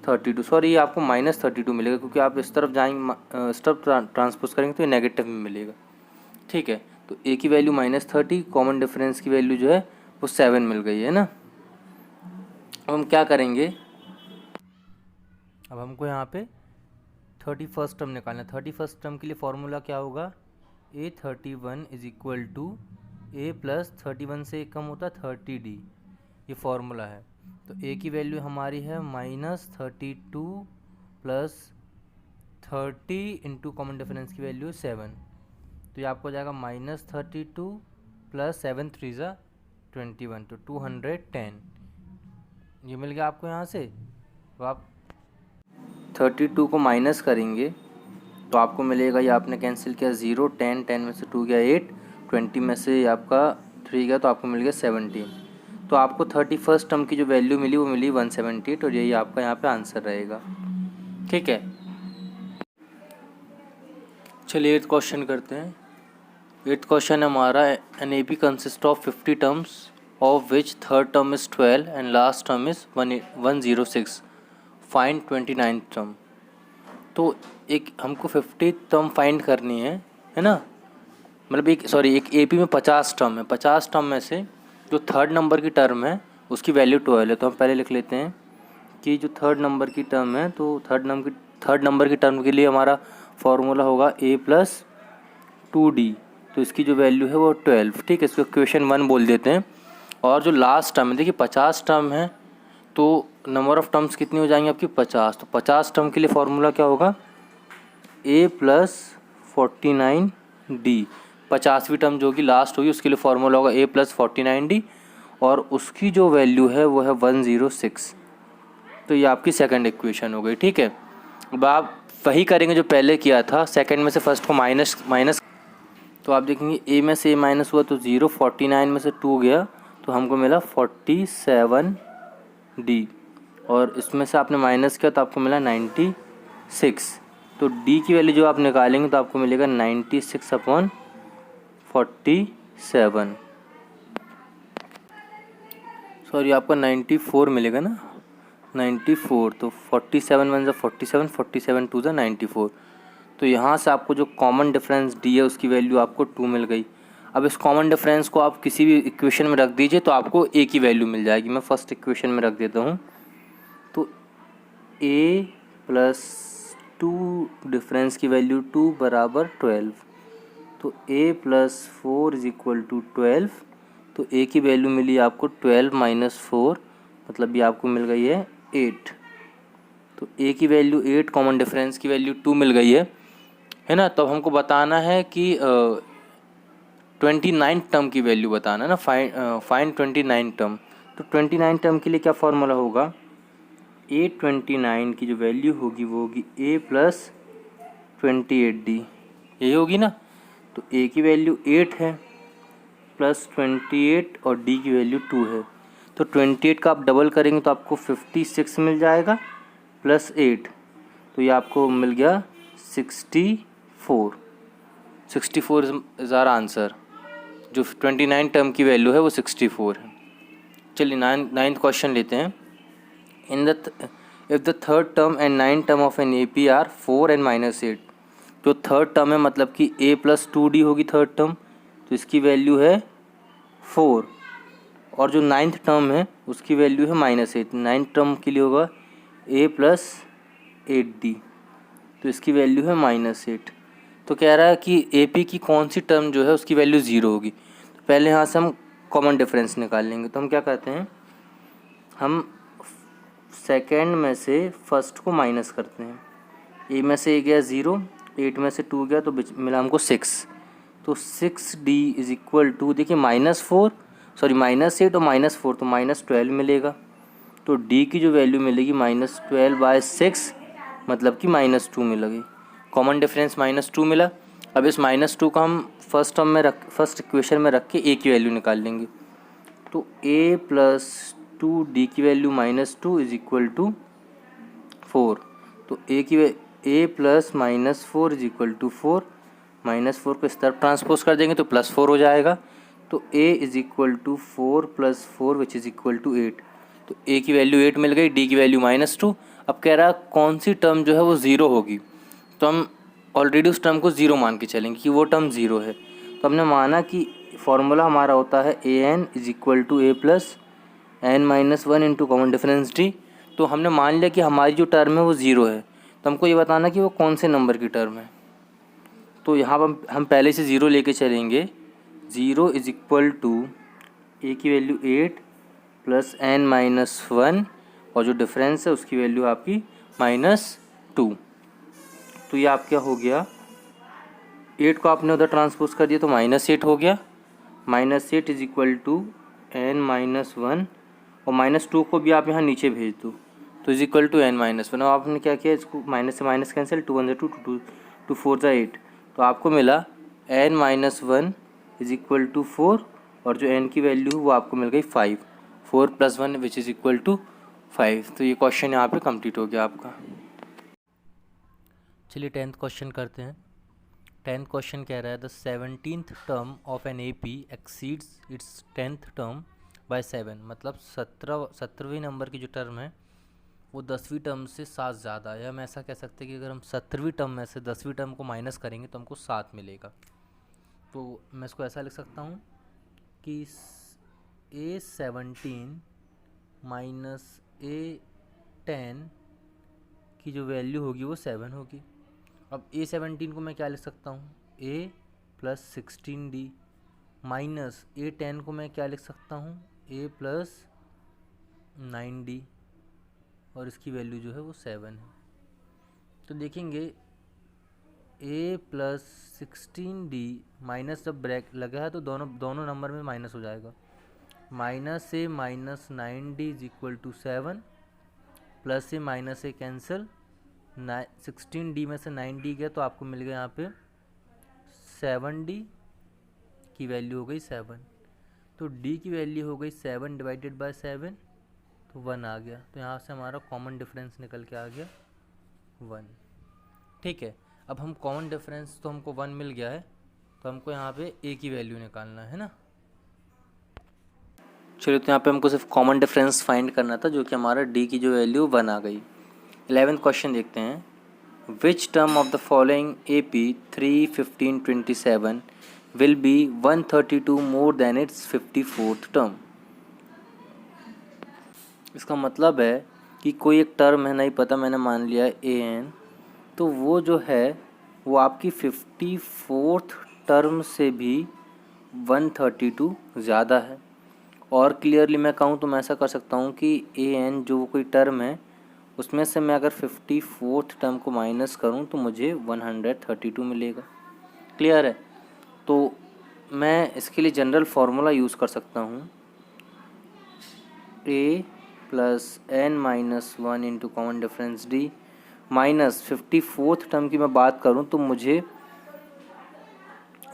32, सॉरी ये आपको -32 मिलेगा, क्योंकि आप इस तरफ जाएंगे, इस तरफ ट्रांसपोज करेंगे तो ये नेगेटिव में मिलेगा, ठीक है। तो A की वैल्यू -30, कॉमन डिफरेंस की वैल्यू जो है वो 7 मिल गई है ना। अब हम क्या करेंगे, अब हमको यहाँ पे 31st टर्म निकालना है। 31st टर्म के लिए फॉर्मूला क्या होगा, A31 is equal to A plus 31 से कम होता है 30D, ये फॉर्मूला है। तो A की वैल्यू हमारी है -32 प्लस 30 इंटू कॉमन डिफरेंस की वैल्यू 7, तो ये आपको हो जाएगा -32 प्लस 7 3 ज़ा 21, तो 210 ये मिल गया आपको यहाँ से। तो आप 32 को माइनस करेंगे तो आपको मिलेगा, ये आपने कैंसिल किया 0, 10 में से 2 गया 8, 20 में से आपका 3 गया तो आपको मिल गया 17। तो आपको 31st टर्म की जो वैल्यू मिली वो मिली 178, और यही आपका यहाँ पे आंसर रहेगा, ठीक है। चलिए 8th क्वेश्चन करते हैं। 8th क्वेश्चन हमारा, an A P consist of 50 terms of which third term is 12 and last term is 106, find 29th term. तो एक हमको 50 टर्म फाइंड करनी है ना, मतलब एक एपी में 50 टर्म है। 50 टर्म में से जो थर्ड नंबर की टर्म है उसकी वैल्यू 12 है। तो हम पहले लिख लेते हैं कि जो थर्ड नंबर की टर्म है, तो थर्ड नंबर की टर्म के लिए हमारा फॉर्मूला होगा A प्लस 2D, तो इसकी जो वैल्यू है वो 12, ठीक है। इसको इक्वेशन 1 बोल देते हैं। और जो लास्ट टर्म है, देखिए 50 टर्म है तो नंबर ऑफ़ टर्म्स कितनी हो जाएंगी आपकी 50। तो 50 टर्म के लिए फॉर्मूला क्या होगा, A प्लस 49D। 50वीं टर्म जो कि लास्ट होगी उसके लिए फॉर्मूला होगा A प्लस 49D, और उसकी जो वैल्यू है वो है 106। तो ये आपकी सेकंड इक्वेशन हो गई, ठीक है। अब आप वही करेंगे जो पहले किया था, सेकंड में से फर्स्ट को माइनस, तो आप देखेंगे A में से A माइनस हुआ तो 0, 49 में से 2 गया तो हमको मिला 47D, और इसमें से आपने माइनस किया तो आपको मिला 96। तो D की वैल्यू जो आप निकालेंगे तो आपको मिलेगा 96/47, सॉरी आपका 94 मिलेगा ना, 94। तो 47 1 47, 47 2 94। तो यहाँ से आपको जो कॉमन डिफरेंस D है उसकी वैल्यू आपको 2 मिल गई। अब इस कॉमन डिफरेंस को आप किसी भी इक्वेशन में रख दीजिए तो आपको A की वैल्यू मिल जाएगी। मैं फर्स्ट इक्वेशन में रख देता हूँ, तो A प्लस 2 डिफरेंस की वैल्यू 2 बराबर 12, तो A plus 4 is equal to 12। तो A की वैल्यू मिली आपको 12 माइनस 4, मतलब ये आपको मिल गई है 8। तो A की वैल्यू 8, कॉमन डिफरेंस की वैल्यू 2 मिल गई है ना। तो हमको बताना है कि 29 टर्म की वैल्यू बताना है ना, फाइंड 29 टर्म। तो 29 टर्म के लिए क्या फॉर्मूला होगा, A29 की जो वैल्यू होगी वो होगी A प्लस 28D, यही होगी ना। तो A की वैल्यू 8 है प्लस 28 और D की वैल्यू 2 है। तो 28 का आप डबल करेंगे तो आपको 56 मिल जाएगा प्लस 8, तो ये आपको मिल गया 64 इज़ आवर आंसर। जो 29 टर्म की वैल्यू है वो 64 है। चलिए 9th क्वेश्चन लेते हैं। If the third term and 9th term of an AP are 4 and -8, जो थर्ड टर्म है मतलब कि A प्लस 2D होगी थर्ड टर्म, तो इसकी वैल्यू है 4, और जो 9th टर्म है उसकी वैल्यू है -8। 9th टर्म के लिए होगा A प्लस 8D, तो इसकी वैल्यू है -8। तो कह रहा है कि ए पी की कौन सी टर्म जो है उसकी वैल्यू ज़ीरो होगी। तो पहले यहाँ से हम कॉमन डिफरेंस निकाल लेंगे। तो हम क्या करते हैं, हम सेकेंड में से फर्स्ट को माइनस करते हैं। ए में से ए गया 0, 8 में से 2 गया तो मिला हमको 6। तो 6D इज इक्वल टू, देखिए -8 और -4 तो -12 मिलेगा। तो D की जो वैल्यू मिलेगी -12/6, मतलब कि -2 मिलेगी। कॉमन डिफरेंस -2 मिला। अब इस -2 को हम फर्स्ट इक्वेशन में रख के A की वैल्यू निकाल लेंगे। तो A + 2D की वैल्यू -2 इज इक्वल टू 4। तो A + -4 इज इक्वल टू 4। -4 को इस तरफ ट्रांसपोज कर देंगे तो +4 हो जाएगा। तो A is equal to 4 + 4 which is equal to 8। तो A की वैल्यू 8 मिल गई, D की वैल्यू -2। अब कह रहा है कौन सी टर्म जो है वो ज़ीरो होगी। तो हम ऑलरेडी उस टर्म को ज़ीरो मान के चलेंगे कि वो टर्म ज़ीरो है। तो हमने माना कि फॉर्मूला हमारा होता है AN is equal to A + n-1 into common difference D। तो हमने मान लिया कि हमारी जो टर्म है वो ज़ीरो है। तो हमको ये बताना कि वो कौन से नंबर की टर्म है। तो यहाँ पर हम पहले से ज़ीरो लेके चलेंगे। 0 इज इक्वल टू A की वैल्यू 8 + n-1 और जो डिफरेंस है उसकी वैल्यू आपकी -2। तो ये आप क्या हो गया, 8 को आपने उधर ट्रांसपोज कर दिया तो -8 हो गया। -8 इज इक्वल टू n-1 और -2 को भी आप यहाँ नीचे भेज दो तो इज इक्वल टू n-1। अब आपने क्या किया, इसको माइनस से माइनस कैंसिल, 2 × 2 2 4 8। तो आपको मिला n-1 इज इक्वल टू 4 और जो n की वैल्यू वो आपको मिल गई 5। 4 + 1 विच इज़ इक्वल टू 5। तो ये क्वेश्चन यहाँ पे कंप्लीट हो गया आपका। चलिए 10th क्वेश्चन करते हैं। 10th क्वेश्चन कह रहा है the 17th term of an AP exceeds its 10th term by 7। मतलब 17वीं नंबर की जो टर्म है वो 10वीं टर्म से 7 ज़्यादा है। हम ऐसा कह सकते हैं कि अगर हम 17वीं टर्म में से 10वीं टर्म को माइनस करेंगे तो हमको 7 मिलेगा। तो मैं इसको ऐसा लिख सकता हूँ कि A17 - A10 की जो वैल्यू होगी वो 7 होगी। अब A17 को मैं क्या लिख सकता हूँ, A + 16D माइनस A10 को मैं क्या लिख सकता हूँ, A + 9D और इसकी वैल्यू जो है वो 7 है। तो देखेंगे A + 16D माइनस जब ब्रैक लगा है तो दोनों नंबर में माइनस हो जाएगा। -A - 9D is equal to 7, +A - A cancel, 16D में से 9D गया तो आपको मिल गया यहाँ पे 7D की वैल्यू हो गई 7। तो D की वैल्यू हो गई 7 / 7 तो 1 आ गया। तो यहाँ से हमारा कॉमन डिफरेंस निकल के आ गया 1। ठीक है, अब हम कॉमन डिफरेंस तो हमको 1 मिल गया है तो हमको यहाँ पे A की वैल्यू निकालना है ना। चलिए, तो यहाँ पे हमको सिर्फ कॉमन डिफरेंस फाइंड करना था जो कि हमारा D की जो वैल्यू 1 आ गई। 11th क्वेश्चन देखते हैं। विच term of the following AP 3, 15, 27 will be 132 more than it's 54th term. इसका मतलब है कि कोई एक टर्म है, नहीं पता, मैंने मान लिया AN, तो वो जो है वो आपकी 54th टर्म से भी 132 ज़्यादा है। और क्लियरली मैं कहूँ तो मैं ऐसा कर सकता हूँ कि AN जो कोई टर्म है उसमें से मैं अगर 54th टर्म को माइनस करूँ तो मुझे 132 मिलेगा। क्लियर है। तो मैं इसके लिए जनरल फार्मूला यूज़ कर सकता हूँ, A + n-1 into common difference D minus 54th term की मैं बात करूँ तो मुझे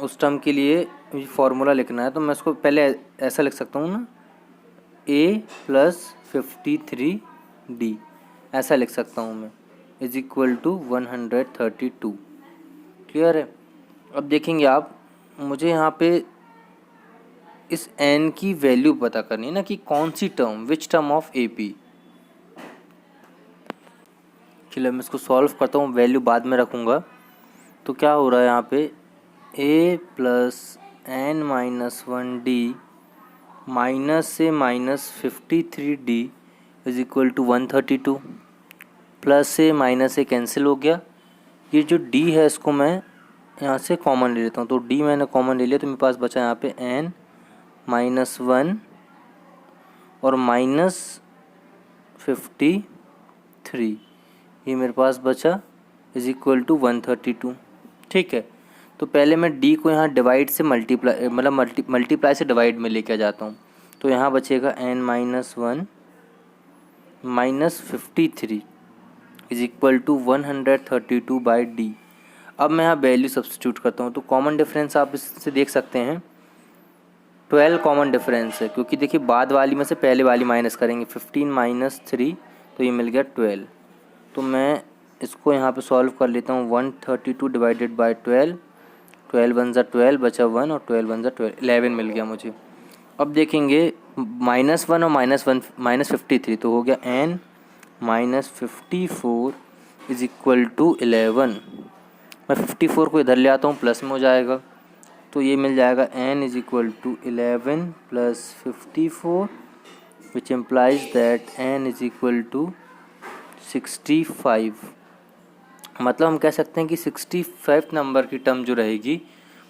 उस टर्म के लिए फार्मूला लिखना है। तो मैं उसको पहले ऐसा लिख सकता हूँ ना, A + 53D ऐसा लिख सकता हूँ मैं, इज इक्वल टू 132। क्लियर है। अब देखेंगे आप, मुझे यहाँ पे इस n की वैल्यू पता करनी है ना कि कौन सी term, which term of AP। चलिए मैं इसको सॉल्व करता हूँ, वैल्यू बाद में रखूँगा। तो क्या हो रहा है यहाँ पे, A + n-1D -A - 53D is equal to 132, +A - A cancel हो गया। ये जो D है इसको मैं यहाँ से कॉमन ले लेता हूँ, तो d मैंने कॉमन ले लिया तो मेरे पास बचा यहाँ पे n -1 और -53, ये मेरे पास बचा इज इक्वल टू 132। ठीक है, तो पहले मैं d को यहाँ डिवाइड से मल्टीप्लाई मतलब मल्टीप्लाई से डिवाइड में लेके आ जाता हूँ। तो यहाँ बचेगा n -1 -53 is equal to 132 by d। अब मैं यहाँ वैल्यू सब्स्टिट्यूट करता हूँ, तो कॉमन डिफरेंस आप इससे देख सकते हैं 12 कॉमन डिफरेंस है, क्योंकि देखिए बाद वाली में से पहले वाली माइनस करेंगे, 15 - 3 तो ये मिल गया 12। तो मैं इसको यहाँ पे सॉल्व कर लेता हूँ, 132 डिवाइडेड बाई 12, 12 × 12 बचा 1 और 12 × 12 11 मिल गया मुझे। अब देखेंगे -1 और -53 तो हो गया n -54 इज इक्वल टू 11। मैं 54 को इधर ले आता हूँ, प्लस में हो जाएगा, तो ये मिल जाएगा n is equal to 11 + 54 which implies that n is equal to 65। मतलब हम कह सकते हैं कि 65 नंबर की टर्म जो रहेगी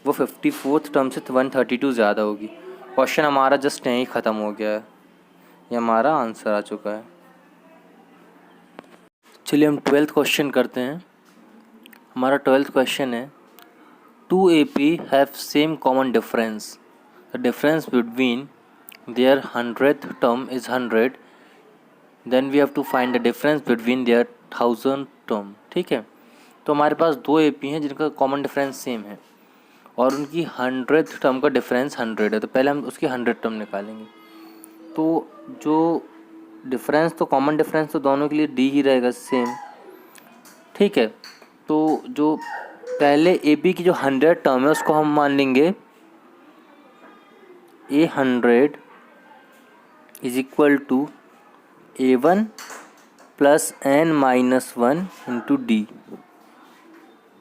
वो 54th टर्म से 132 ज़्यादा होगी। क्वेश्चन हमारा जस्ट यहीं ख़त्म हो गया है, ये हमारा आंसर आ चुका है। चलिए हम 12th क्वेश्चन करते हैं। हमारा 12th क्वेश्चन है, 2 AP have same common difference. The difference between their 100th term is 100. Then we have to find the difference between their 1000th term. ठीक है, तो हमारे पास 2 AP हैं जिनका कॉमन डिफरेंस सेम है और उनकी 100th टर्म का डिफरेंस 100 है। तो पहले हम उसकी 100 टर्म निकालेंगे। तो जो डिफरेंस तो कॉमन डिफरेंस तो दोनों के लिए डी ही रहेगा सेम। ठीक है, तो जो पहले ए पी की जो 100 टर्म है उसको हम मान लेंगे A100 is equal to A1 + n-1 into D.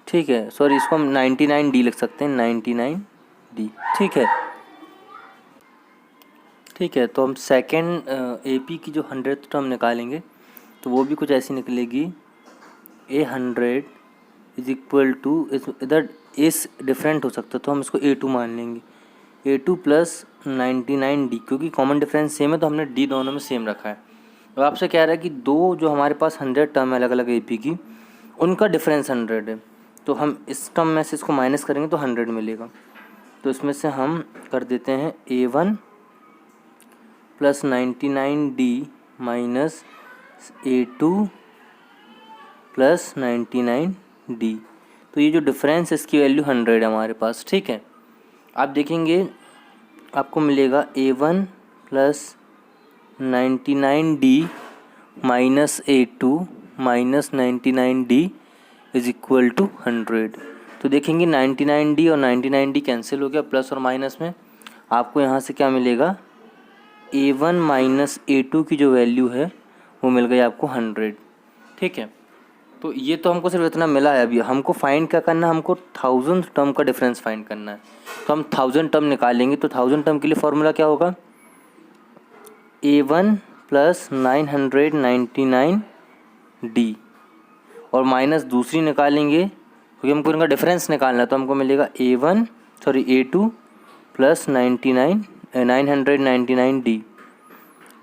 ठीक है, सॉरी इसको हम 99D लिख सकते हैं, 99D। ठीक है, ठीक है, तो हम सेकेंड AP की जो 100th टर्म निकालेंगे तो वो भी कुछ ऐसी निकलेगी, A100 इज इक्वल टू, इधर एस डिफरेंट हो सकता है तो हम इसको A2 मान लेंगे, A2 + 99D, क्योंकि कॉमन डिफरेंस सेम है तो हमने D दोनों में सेम रखा है। अब आपसे कह रहा है कि दो जो हमारे पास 100 टर्म है अलग अलग AP की, उनका डिफरेंस 100 है, तो हम इस टर्म में से इसको माइनस करेंगे तो 100 मिलेगा। तो इसमें से हम कर देते हैं A1 + 99D minus A2 + 99D। तो ये जो डिफरेंस है इसकी वैल्यू 100 है हमारे पास। ठीक है, आप देखेंगे आपको मिलेगा A1 + 99D minus A2 minus 99D is equal to 100। तो देखेंगे 99D और 99D कैंसिल हो गया, प्लस और माइनस में आपको यहाँ से क्या मिलेगा, A1 माइनस A2 की जो वैल्यू है वो मिल गई आपको 100। ठीक है, तो ये तो हमको सिर्फ इतना मिला है। अभी हमको फाइंड क्या करना है, हमको 1000 टर्म का डिफरेंस फाइंड करना है। तो हम 1000 टर्म निकालेंगे, तो 1000 टर्म के लिए फॉर्मूला क्या होगा, A1 + 999D और माइनस दूसरी निकालेंगे क्योंकि हमको इनका डिफरेंस निकालना है, तो हमको मिलेगा A2 + 999D।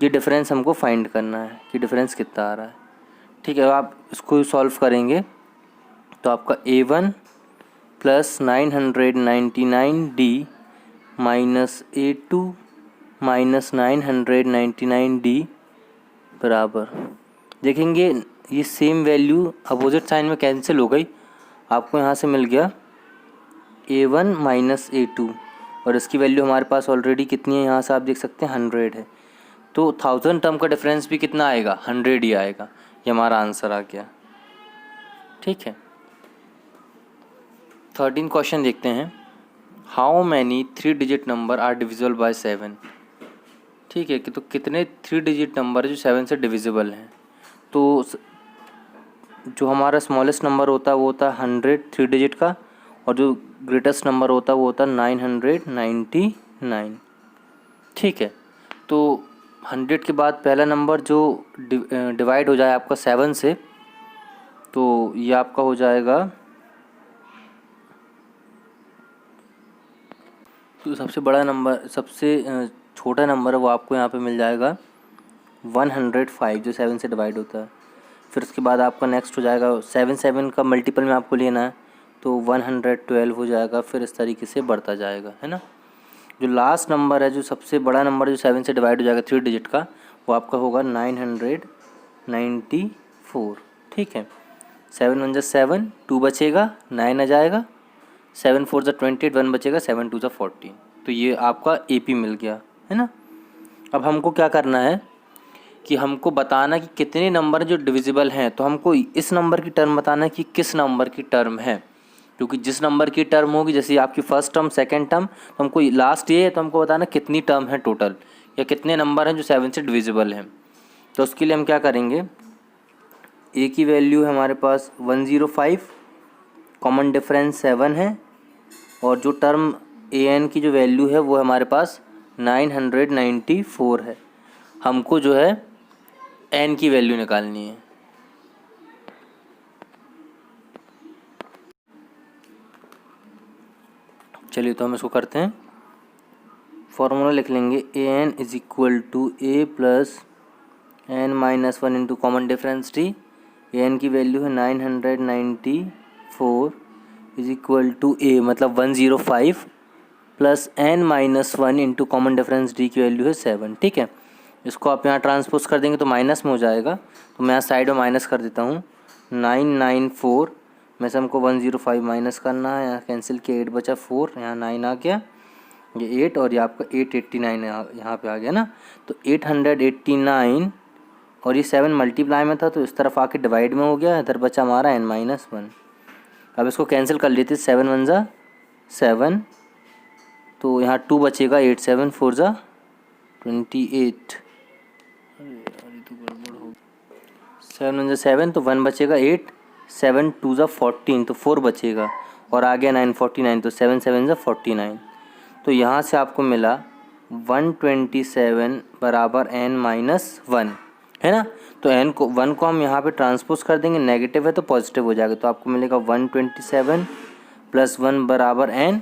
ये डिफरेंस हमको फाइंड करना है कि डिफरेंस कितना आ रहा है। ठीक है, आप इसको सॉल्व करेंगे तो आपका A1 + 999D minus A2 minus 999D बराबर, देखेंगे ये सेम वैल्यू अपोजिट साइन में कैंसिल हो गई। आपको यहाँ से मिल गया A1 माइनस A2 और इसकी वैल्यू हमारे पास ऑलरेडी कितनी है, यहाँ से आप देख सकते हैं 100 है। तो 1000 टर्म का डिफरेंस भी कितना आएगा, 100 ही आएगा। ये हमारा आंसर आ गया। ठीक है, 13 क्वेश्चन देखते हैं। How many 3 digit number are divisible by 7। ठीक है, कि तो कितने 3 डिजिट नंबर है जो 7 से डिविजिबल हैं। तो जो हमारा स्मॉलेस्ट नंबर होता है वो होता है 100 3 डिजिट का, और जो ग्रेटेस्ट नंबर होता है वो होता है 999। ठीक है, तो 100 के बाद पहला नंबर जो डिवाइड हो जाए आपका 7 से, तो ये आपका हो जाएगा तो सबसे बड़ा नंबर, सबसे छोटा नंबर है वो आपको यहाँ पे मिल जाएगा 105, जो 7 से डिवाइड होता है। फिर उसके बाद आपका नेक्स्ट हो जाएगा 7 का मल्टीपल में आपको लेना है तो 112 हो जाएगा। फिर इस तरीके से बढ़ता जाएगा, है ना। जो लास्ट नंबर है, जो सबसे बड़ा नंबर जो 7 से डिवाइड हो जाएगा 3 डिजिट का, वो आपका होगा 994। ठीक है, 7 1 जा 7, 2 बचेगा, 9 आ जाएगा, 7 4 जा 28, 1 बचेगा, 7 2 जा 14। तो ये आपका AP मिल गया, है ना। अब हमको क्या करना है कि हमको बताना कि कितने नंबर जो डिविजिबल हैं। तो हमको इस नंबर की टर्म बताना है कि किस नंबर की टर्म है, क्योंकि जिस नंबर की टर्म होगी, जैसे आपकी फर्स्ट टर्म, सेकंड टर्म, तो हमको लास्ट ये है, तो हमको बताना कितनी टर्म है टोटल, या कितने नंबर हैं जो 7 से डिविजिबल हैं। तो उसके लिए हम क्या करेंगे, ए की वैल्यू है हमारे पास 105, कॉमन डिफरेंस 7 है, और जो टर्म an की जो वैल्यू है वो हमारे पास 994 है। हमको जो है n की वैल्यू निकालनी है। चलिए तो हम इसको करते हैं, फॉर्मूला लिख लेंगे an is equal to a plus n minus 1 into common difference d। an की वैल्यू है 994 इज इक्वल टू a मतलब 105 plus n minus 1 into common difference d की वैल्यू है 7। ठीक है, इसको आप यहाँ ट्रांसपोज कर देंगे तो माइनस में हो जाएगा, तो मैं यहाँ साइड में माइनस कर देता हूँ। 994 में से हमको 105 माइनस करना है, यहाँ कैंसिल किया, 8 बचा, 4 यहाँ 9 आ गया, ये 8 और ये आपका 889 यहाँ पे आ गया ना। तो 889 और ये 7 मल्टीप्लाई में था तो इस तरफ आके डिवाइड में हो गया, इधर बचा हमारा n-1। अब इसको कैंसिल कर लेते, 7 1 जा 7, तो यहाँ 2 बचेगा, 8 7 4 जा 28, 7 1 जा 7, तो 1 बचेगा, 8 7 2 जा 14, तो 4 बचेगा, और आ गया 949, तो 7 7 जा 49। तो यहाँ से आपको मिला 127 बराबर n-1, है ना। तो n को 1 को हम यहाँ पे ट्रांसपोज कर देंगे, नेगेटिव है तो पॉजिटिव हो जाएगा, तो आपको मिलेगा 127 प्लस 1 बराबर n,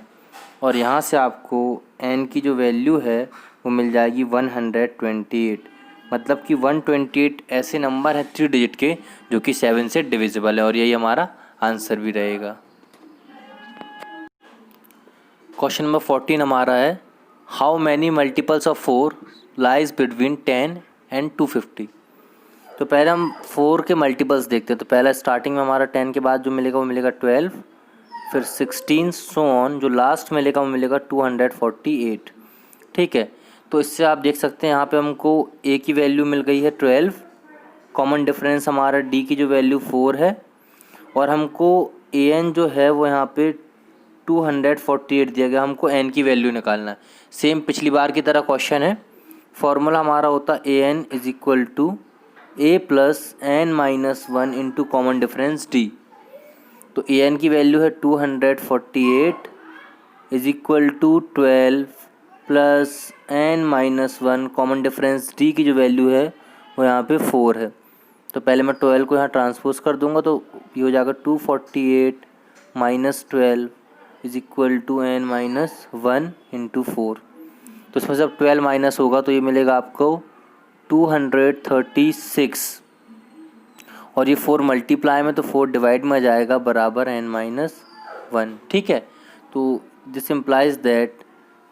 और यहाँ से आपको n की जो वैल्यू है वो मिल जाएगी 128। मतलब कि 128 ऐसे नंबर है 3 डिजिट के जो कि 7 से डिविजिबल है, और यही हमारा आंसर भी रहेगा। क्वेश्चन नंबर 14 हमारा है, how many multiples of 4 lies between 10 and 250। तो पहले हम 4 के मल्टीपल्स देखते हैं। तो पहला स्टार्टिंग में हमारा 10 के बाद जो मिलेगा वो मिलेगा 12, फिर 16 सो ऑन, जो लास्ट मिलेगा वो मिलेगा 248। ठीक है, तो इससे आप देख सकते हैं यहाँ पे हमको a की वैल्यू मिल गई है 12, कॉमन डिफरेंस हमारा d की जो वैल्यू 4 है, और हमको an जो है वो यहाँ पे 248 दिया गया, हमको n की वैल्यू निकालना है। सेम पिछली बार की तरह क्वेश्चन है, फॉर्मूला हमारा होता है an is equal to a plus n-1 into common difference d। तो an की वैल्यू है 248 is equal to 12 plus n-1, common difference d की जो वैल्यू है वो यहाँ पे 4 है। तो पहले मैं 12 को यहाँ ट्रांसपोज कर दूंगा, तो ये हो जाएगा 248 minus 12 is equal to n-1 into 4। तो इसमें जब 12 माइनस होगा तो ये मिलेगा आपको 236, और ये 4 मल्टीप्लाई में तो 4 डिवाइड में आ जाएगा, बराबर n-1। ठीक है, तो दिस इम्प्लाइज दैट,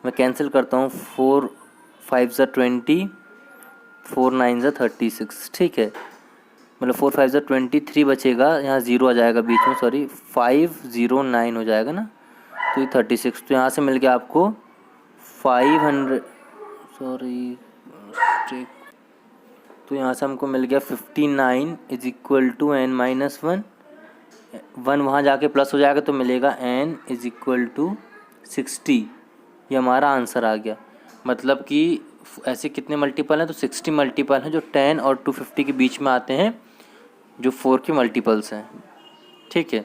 मैं कैंसिल करता हूँ, 4 5 जा 20, 4 9 जा 36। ठीक है, मतलब 4 5 जा 23 बचेगा, यहाँ 0 आ जाएगा बीच में, सॉरी 509 हो जाएगा ना, तो ये 36। तो यहाँ से मिल गया आपको 500, सॉरी तो यहाँ से हमको मिल गया 59 इज इक्वल टू n-1, 1 वहाँ जाके प्लस हो जाएगा तो मिलेगा n इज इक्वल टू 60। ये हमारा आंसर आ गया। मतलब कि ऐसे कितने मल्टीपल हैं, तो 60 मल्टीपल हैं जो 10 और 250 के बीच में आते हैं, जो 4 के मल्टीपल्स हैं। ठीक है,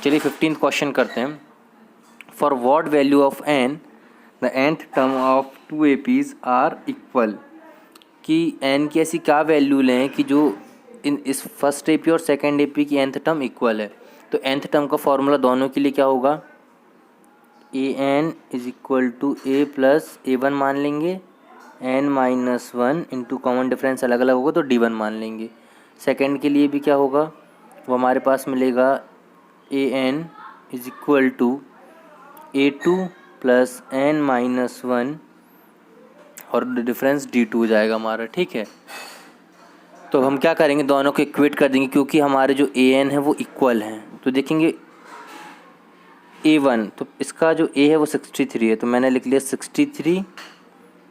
चलिए 15th क्वेश्चन करते हैं। For what value of n the nth term of 2 APs are equal, कि n की ऐसी क्या वैल्यू लें कि जो इस फर्स्ट AP और सेकंड AP की nth टर्म इक्वल है। तो nth टर्म का फॉर्मूला दोनों के लिए क्या होगा, a n is equal to a plus a one मान लेंगे, n minus one into common difference अलग अलग होगा तो डी वन मान लेंगे। सेकेंड के लिए भी क्या होगा, वो हमारे पास मिलेगा a n is equal to a two plus n minus one और डिफरेंस डी टू हो जाएगा हमारा। ठीक है, तो हम क्या करेंगे, दोनों को इक्वेट कर देंगे क्योंकि हमारे जो ए एन है वो इक्वल हैं। तो देखेंगे ए वन, तो इसका जो ए है वो 63 है, तो मैंने लिख लिया 63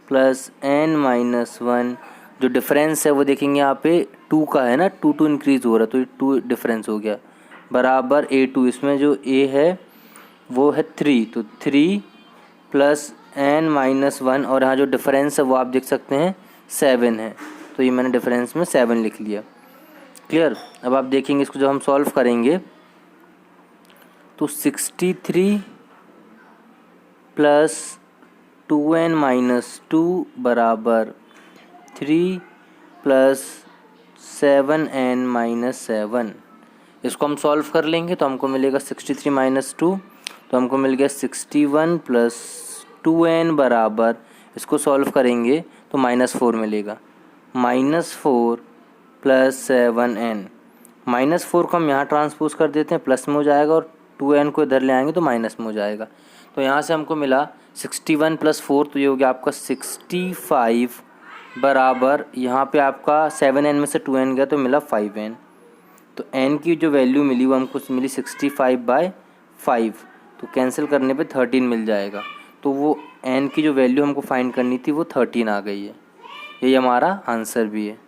प्लस एन माइनस वन। जो डिफरेंस है वो देखेंगे यहाँ पे 2 का है ना, 2 इंक्रीज़ हो रहा है तो ये 2 डिफरेंस हो गया, बराबर ए टू। इसमें जो ए है वो है 3, तो 3 प्लस एन माइनस वन और यहाँ जो डिफरेंस है वो आप देख सकते हैं 7 है, तो ये मैंने डिफरेंस में 7 लिख लिया। क्लियर। अब आप देखेंगे इसको जब हम सॉल्व करेंगे तो 63 प्लस 2n माइनस 2 बराबर 3 प्लस 7n माइनस 7। इसको हम सॉल्व कर लेंगे तो हमको मिलेगा 63 माइनस 2, तो हमको मिल गया 61 प्लस 2n बराबर, इसको सॉल्व करेंगे तो -4 मिलेगा, -4 प्लस 7n। -4 को हम यहाँ ट्रांसपोज कर देते हैं, प्लस में हो जाएगा, और 2n को इधर ले आएंगे तो माइनस में हो जाएगा। तो यहाँ से हमको मिला 61 प्लस 4, तो ये हो गया आपका 65 बराबर, यहाँ पे आपका 7n में से 2n गया तो मिला 5n। तो n की जो वैल्यू मिली वो हमको मिली 65/5, तो कैंसिल करने पे 13 मिल जाएगा। तो वो n की जो वैल्यू हमको फाइंड करनी थी वो 13 आ गई है, यही हमारा आंसर भी है।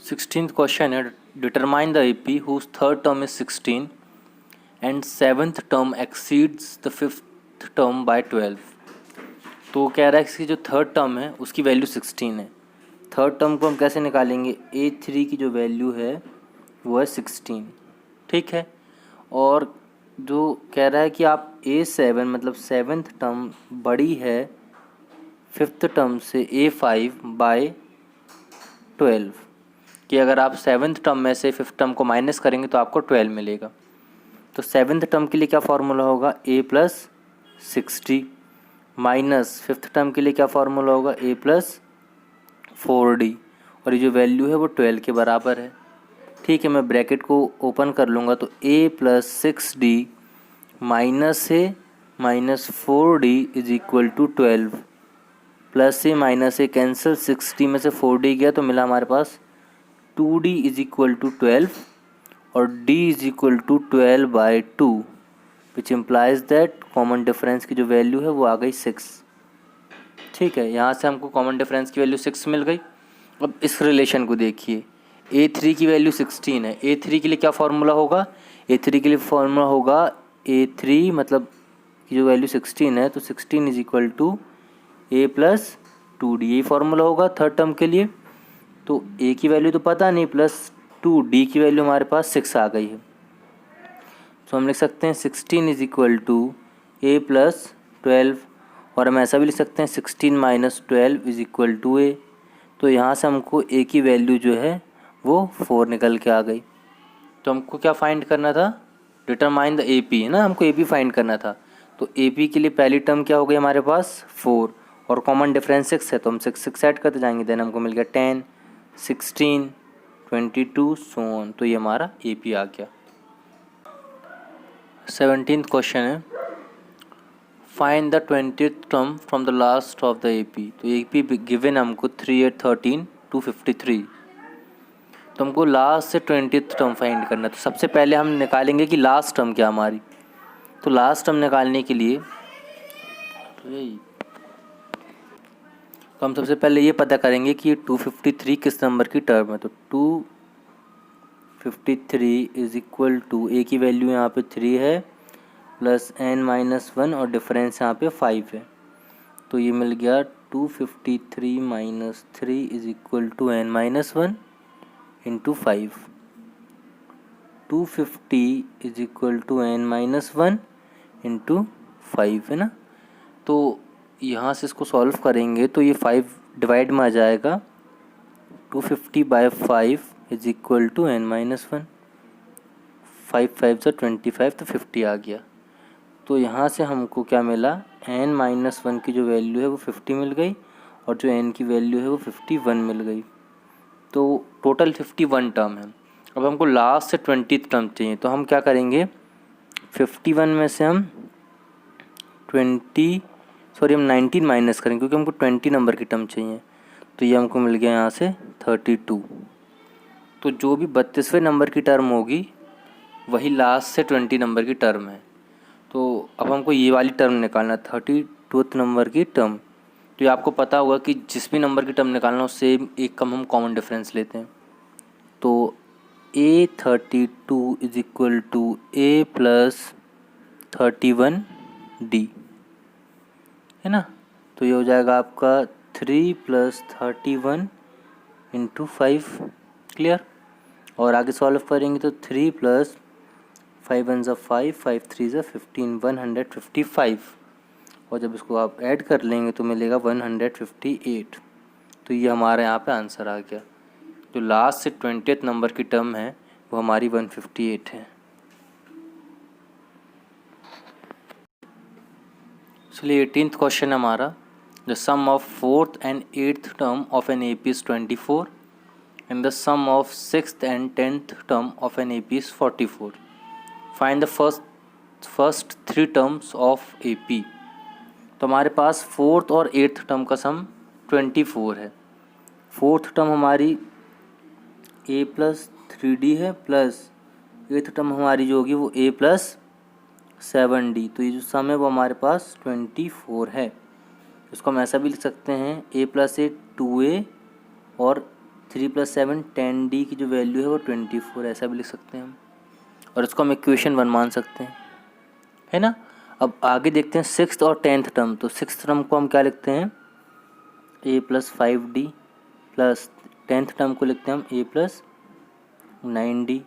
16th क्वेश्चन है, determine the AP whose third term is 16 and 7th term exceeds the 5th term by 12। तो कह रहा है इसकी जो थर्ड टर्म है उसकी वैल्यू 16 है। थर्ड टर्म को हम कैसे निकालेंगे, A3 की जो वैल्यू है वो है 16। ठीक है, और जो कह रहा है कि आप A7 मतलब 7th टर्म बड़ी है 5th टर्म से A5/12, कि अगर आप 7th टर्म में से 5th टर्म को माइनस करेंगे तो आपको 12 मिलेगा। तो 7th टर्म के लिए क्या फार्मूला होगा, A plus 60 minus 5th term के लिए क्या फार्मूला होगा, A प्लस 4D, और ये जो वैल्यू है वो 12 के बराबर है। ठीक है, मैं ब्रैकेट को ओपन कर लूँगा तो A plus 6D minus A minus 4D is equal to 12, plus A minus A cancel, 60 में से 4D गया तो मिला हमारे पास 2D इज इक्वल टू 12 और D is equal to 12/2, which implies that common difference की जो वैल्यू है वो आ गई 6। ठीक है, यहाँ से हमको कॉमन डिफरेंस की वैल्यू 6 मिल गई। अब इस रिलेशन को देखिए, A3 की वैल्यू 16 है, A3 के लिए क्या फार्मूला होगा, A3 के लिए फार्मूला होगा A3 मतलब की जो वैल्यू 16 है तो 16 is equal to A plus 2D, यही फार्मूला होगा थर्ड टर्म के लिए। तो A की वैल्यू तो पता नहीं, प्लस 2D की वैल्यू हमारे पास 6 आ गई है, तो हम लिख सकते हैं 16 is equal to A plus 12, और हम ऐसा भी लिख सकते हैं 16 minus 12 is equal to A। तो यहाँ से हमको A की वैल्यू जो है वो 4 निकल के आ गई। तो हमको क्या फाइंड करना था, डिटरमाइन द AP है ना, हमको AP फाइंड करना था। तो AP के लिए पहली टर्म क्या हो गई हमारे पास 4, और कॉमन डिफरेंस 6 है तो हम 6 ऐड करते जाएंगे, देन हमको मिल गया 10, 16, 22 सो ऑन, तो ये हमारा AP आ गया। 17th क्वेश्चन है, find the 20th term from the last of the AP। तो AP गिवन हमको 3, 8, 13, 253, तो हमको लास्ट से 20th टर्म फाइंड करना है। तो सबसे पहले हम निकालेंगे कि लास्ट टर्म क्या हमारी, तो लास्ट टर्म निकालने के लिए तो हम सबसे पहले ये पता करेंगे कि 253 किस नंबर की टर्म है। तो 253 इज इक्वल टू, A की वैल्यू यहाँ पे 3 है प्लस n माइनस 1 और डिफरेंस यहाँ पे 5 है, तो ये मिल गया 253 minus 3 is equal to n minus 1 into 5। 250 is equal to n minus 1 into 5 है ना। तो यहाँ से इसको सॉल्व करेंगे तो ये 5 डिवाइड में आ जाएगा, 250/5 is equal to n minus 1। 5 5 से 25 तो 50 आ गया। तो यहाँ से हमको क्या मिला, n-1 की जो वैल्यू है वो 50 मिल गई और जो n की वैल्यू है वो 51 मिल गई। तो टोटल 51 टर्म है। अब हमको लास्ट से 20th टर्म चाहिए, तो हम क्या करेंगे, 51 में से हम 19 माइनस करेंगे क्योंकि हमको 20 नंबर की टर्म चाहिए। तो ये हमको मिल गया यहाँ से 32। तो जो भी 32वें नंबर की टर्म होगी वही लास्ट से 20 नंबर की टर्म है। तो अब हमको ये वाली टर्म निकालना, 32th नंबर की टर्म। तो ये आपको पता होगा कि जिस भी नंबर की टर्म निकालना उससे एक कम हम कॉमन डिफरेंस लेते हैं। तो A32 is equal to A plus 31D है ना। तो ये हो जाएगा आपका 3 प्लस 31 इंटू 5। क्लियर। और आगे सॉल्व करेंगे तो 3 प्लस 5 1 5 5 3 15 155। और जब इसको आप ऐड कर लेंगे तो मिलेगा 158। तो ये हमारे यहाँ पे आंसर आ गया। जो लास्ट से 20th नंबर की टर्म है वो हमारी 158 है। चलिए 18th क्वेश्चन हमारा, the sum of 4th and 8th term of an AP is 24 and the sum of 6th and 10th term of an AP is 44. Find the first 3 terms of AP. तो हमारे पास 4th और 8th term का सम 24 है। 4th term हमारी A plus 3D है, plus 8th term हमारी जो होगी वो A प्लस 7D। तो ये जो सम है वो हमारे पास 24 है। इसको हम ऐसा भी लिख सकते हैं, A प्लस 8 2A और 3 प्लस 7 10D की जो वैल्यू है वो 24, ऐसा भी लिख सकते हैं हम। और इसको हम इक्वेशन 1 मान सकते हैं, है ना। अब आगे देखते हैं 6th और 10th टर्म। तो 6th टर्म को हम क्या लिखते हैं, A plus 5D plus 10th term को लिखते हैं हम A प्लस 9D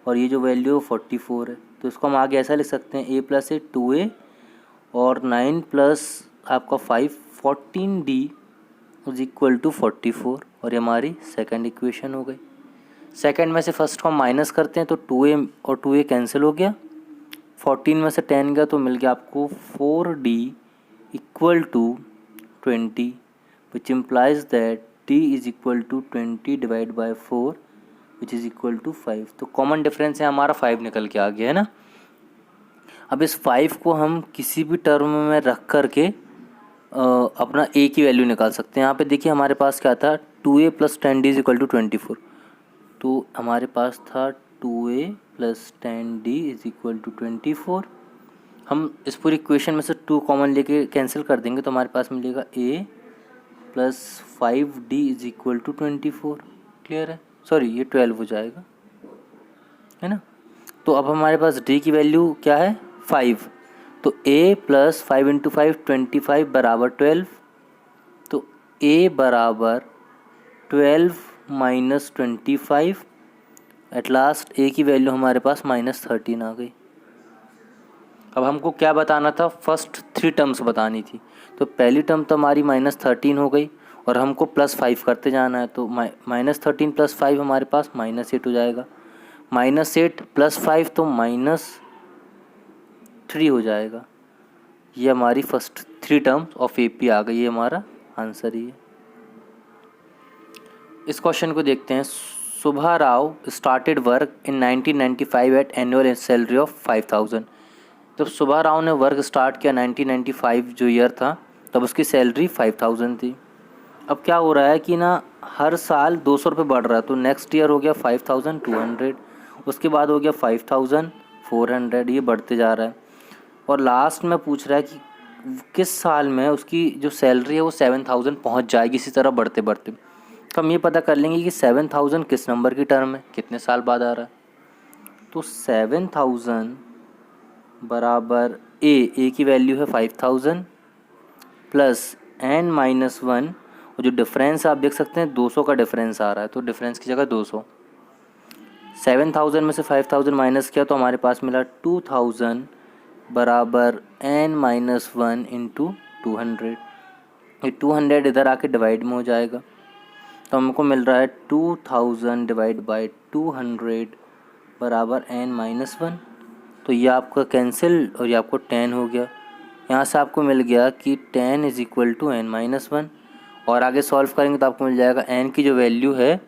और ये जो वैल्यू है 44 है। तो इसको हम आगे ऐसा लिख सकते हैं, A प्लस 8 2A और 9 प्लस आपका 5 14D इज इक्वल टू 44 और ये हमारी सेकंड इक्वेशन हो गई। सेकंड में से फर्स्ट को हम माइनस करते हैं तो 2A और 2A कैंसिल हो गया, 14 में से 10 गया तो मिल गया आपको 4D equal to 20 which implies that D is equal to 20 divide by 4 which is equal to 5। तो कॉमन डिफरेंस है हमारा 5 निकल के आ गया, है ना। अब इस 5 को हम किसी भी टर्म में रख करके अपना A की वैल्यू निकाल सकते हैं। यहाँ पे देखिए हमारे पास क्या था, 2A plus 10D is equal to 24। तो हमारे पास था 2A plus 10D is equal to 24। हम इस पूरी इक्वेशन में से 2 कॉमन लेके कैंसिल कर देंगे तो हमारे पास मिलेगा A plus 5D is equal to 24। Clear है, सॉरी ये 12 हो जाएगा, है ना। तो अब हमारे पास D की वैल्यू क्या है, 5। तो A प्लस 5 इंटू 5 25 बराबर 12। तो A बराबर 12 माइनस 25। एट लास्ट A की वैल्यू हमारे पास -13 आ गई। अब हमको क्या बताना था, फर्स्ट 3 टर्म्स बतानी थी। तो पहली टर्म तो हमारी -13 हो गई और हमको +5 करते जाना है। तो -13 + 5 हमारे पास -8 हो जाएगा। -8 + 5 तो -3 हो जाएगा। ये हमारी फर्स्ट 3 टर्म्स ऑफ AP आ गई, ये हमारा आंसर ही है। इस क्वेश्चन को देखते हैं। Subha Rao started work in 1995 at annual salary of 5000। जब सुभा राव ने वर्क स्टार्ट किया 1995 जो ईयर था, तब उसकी सैलरी 5000 थी। अब क्या हो रहा है कि ना हर साल 200 रुपये बढ़ रहा है। तो नेक्स्ट ईयर हो गया 5200, उसके बाद हो गया 5400, ये बढ़ते जा रहा है। और लास्ट में पूछ रहा है कि किस साल में उसकी जो सैलरी है वो 7000 पहुंच जाएगी, इसी तरह बढ़ते बढ़ते। तो हम ये पता कर लेंगे कि 7000 किस नंबर की टर्म है, कितने साल बाद आ रहा है। तो 7000 बराबर A की वैल्यू है 5000 प्लस n-1 और जो डिफरेंस आप देख सकते हैं 200 का डिफरेंस आ रहा है, तो डिफरेंस की जगह 200। 7000 में से 5000 माइनस किया तो हमारे पास मिला 2000 बराबर n-1 इंटू 200। ये 200 इधर आके डिवाइड में हो जाएगा, तो हमको मिल रहा है 2000 डिवाइड बाई 200 बराबर n-1। तो ये आपका कैंसिल और ये आपको 10 हो गया। यहाँ से आपको मिल गया कि 10 इज़ इक्वल टू n-1। और आगे सॉल्व करेंगे तो आपको मिल जाएगा n की जो वैल्यू है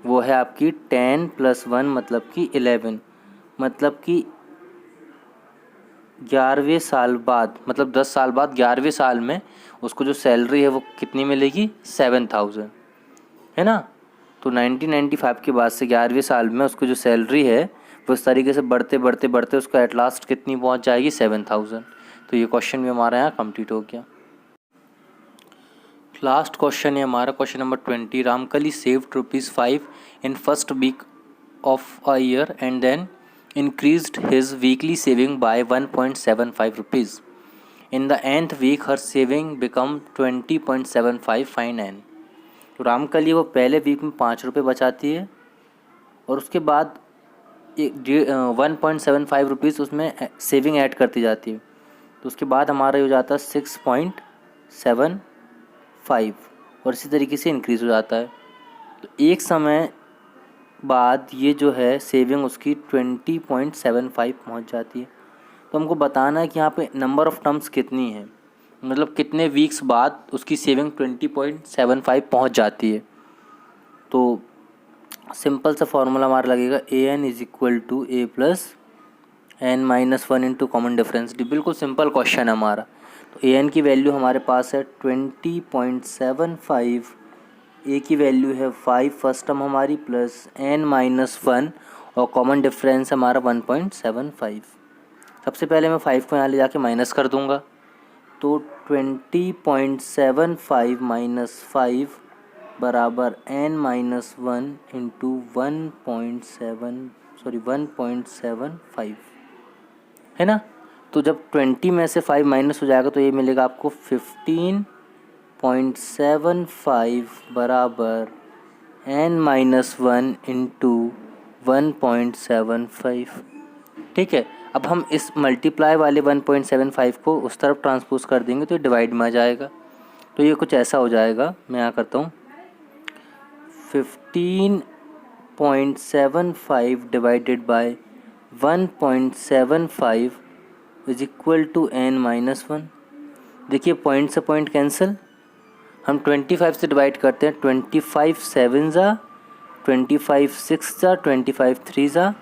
वो है आपकी 10 + 1 मतलब कि 11। मतलब कि 11वें साल बाद, मतलब 10 साल बाद 11वें साल में उसको जो सैलरी है वो कितनी मिलेगी, 7000, है ना। तो 1995 के बाद से 11वें साल में उसको जो सैलरी है वो इस तरीके से बढ़ते बढ़ते बढ़ते उसको एट लास्ट कितनी पहुंच जाएगी, 7000। तो ये क्वेश्चन भी हमारा यहाँ कंप्लीट हो गया। लास्ट क्वेश्चन है हमारा question number 20। Ramkali saved ₹5 in first week of a year and then increased his weekly saving by 1.75 rupees. In the nth week her saving become 20.75 fine n। तो रामकली वो पहले वीक में 5 रुपये बचाती है और उसके बाद 1.75 रुपीज़ उसमें सेविंग ऐड करती जाती है। तो उसके बाद हमारा हो जाता है 6.75 और इसी तरीके से इंक्रीज़ हो जाता है। तो एक समय बाद ये जो है सेविंग उसकी 20.75 पहुंच जाती है। तो हमको बताना है कि यहाँ पे नंबर ऑफ़ टर्म्स कितनी है, मतलब कितने वीक्स बाद उसकी सेविंग 20.75 पहुंच जाती है। तो सिंपल सा फॉर्मूला हमारा लगेगा an is equal to a plus n-1 into common difference D. बिल्कुल सिंपल क्वेश्चन है हमारा। तो an की वैल्यू हमारे पास है 20.75, a की वैल्यू है 5 फर्स्ट टर्म हमारी प्लस n-1 और कॉमन डिफरेंस हमारा 1.75। सबसे पहले मैं 5 को यहाँ ले जाके माइनस कर दूँगा। तो 20.75 माइनस 5 बराबर n-1 इंटू 1.75 है ना। तो जब 20 में से 5 माइनस हो जाएगा तो ये मिलेगा आपको 15.75 बराबर n-1 इंटू 1.75। ठीक है, अब हम इस मल्टीप्लाई वाले 1.75 को उस तरफ ट्रांसपोज कर देंगे तो ये डिवाइड में आ जाएगा। तो ये कुछ ऐसा हो जाएगा, मैं यहाँ करता हूँ 15.75 divided by 1.75 is equal to n-1। देखिए पॉइंट से पॉइंट कैंसिल, हम 25 से डिवाइड करते हैं, 25 7 ज़ा, 25 6 ज़ा, 25 3 ज़ा,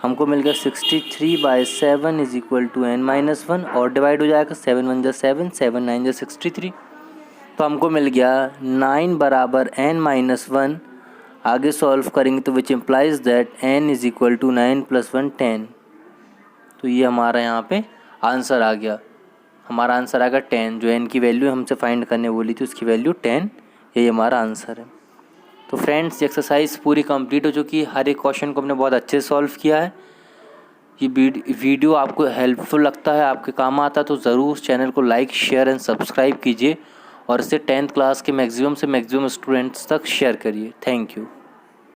हमको मिल गया 63/7 इज इक्वल टू n-1 और डिवाइड हो जाएगा 7 1 ज़ा 7, 7 9 ज़ा 63। तो हमको मिल गया 9 बराबर n-1। आगे सॉल्व करेंगे तो which implies that n is equal to 9 + 1 10। तो ये हमारा यहाँ पे आंसर आ गया। हमारा आंसर आएगा 10। जो n की वैल्यू हमसे फाइंड करने बोली थी उसकी वैल्यू 10, यही हमारा आंसर है। तो फ्रेंड्स ये एक्सरसाइज पूरी कंप्लीट हो चुकी है। हर एक क्वेश्चन को हमने बहुत अच्छे से सॉल्व किया है। ये वीडियो आपको हेल्पफुल लगता है, आपके काम आता है तो ज़रूर चैनल को लाइक शेयर एंड सब्सक्राइब कीजिए और इसे 10th क्लास के मैक्सिमम से मैक्सिमम स्टूडेंट्स तक शेयर करिए। Thank you.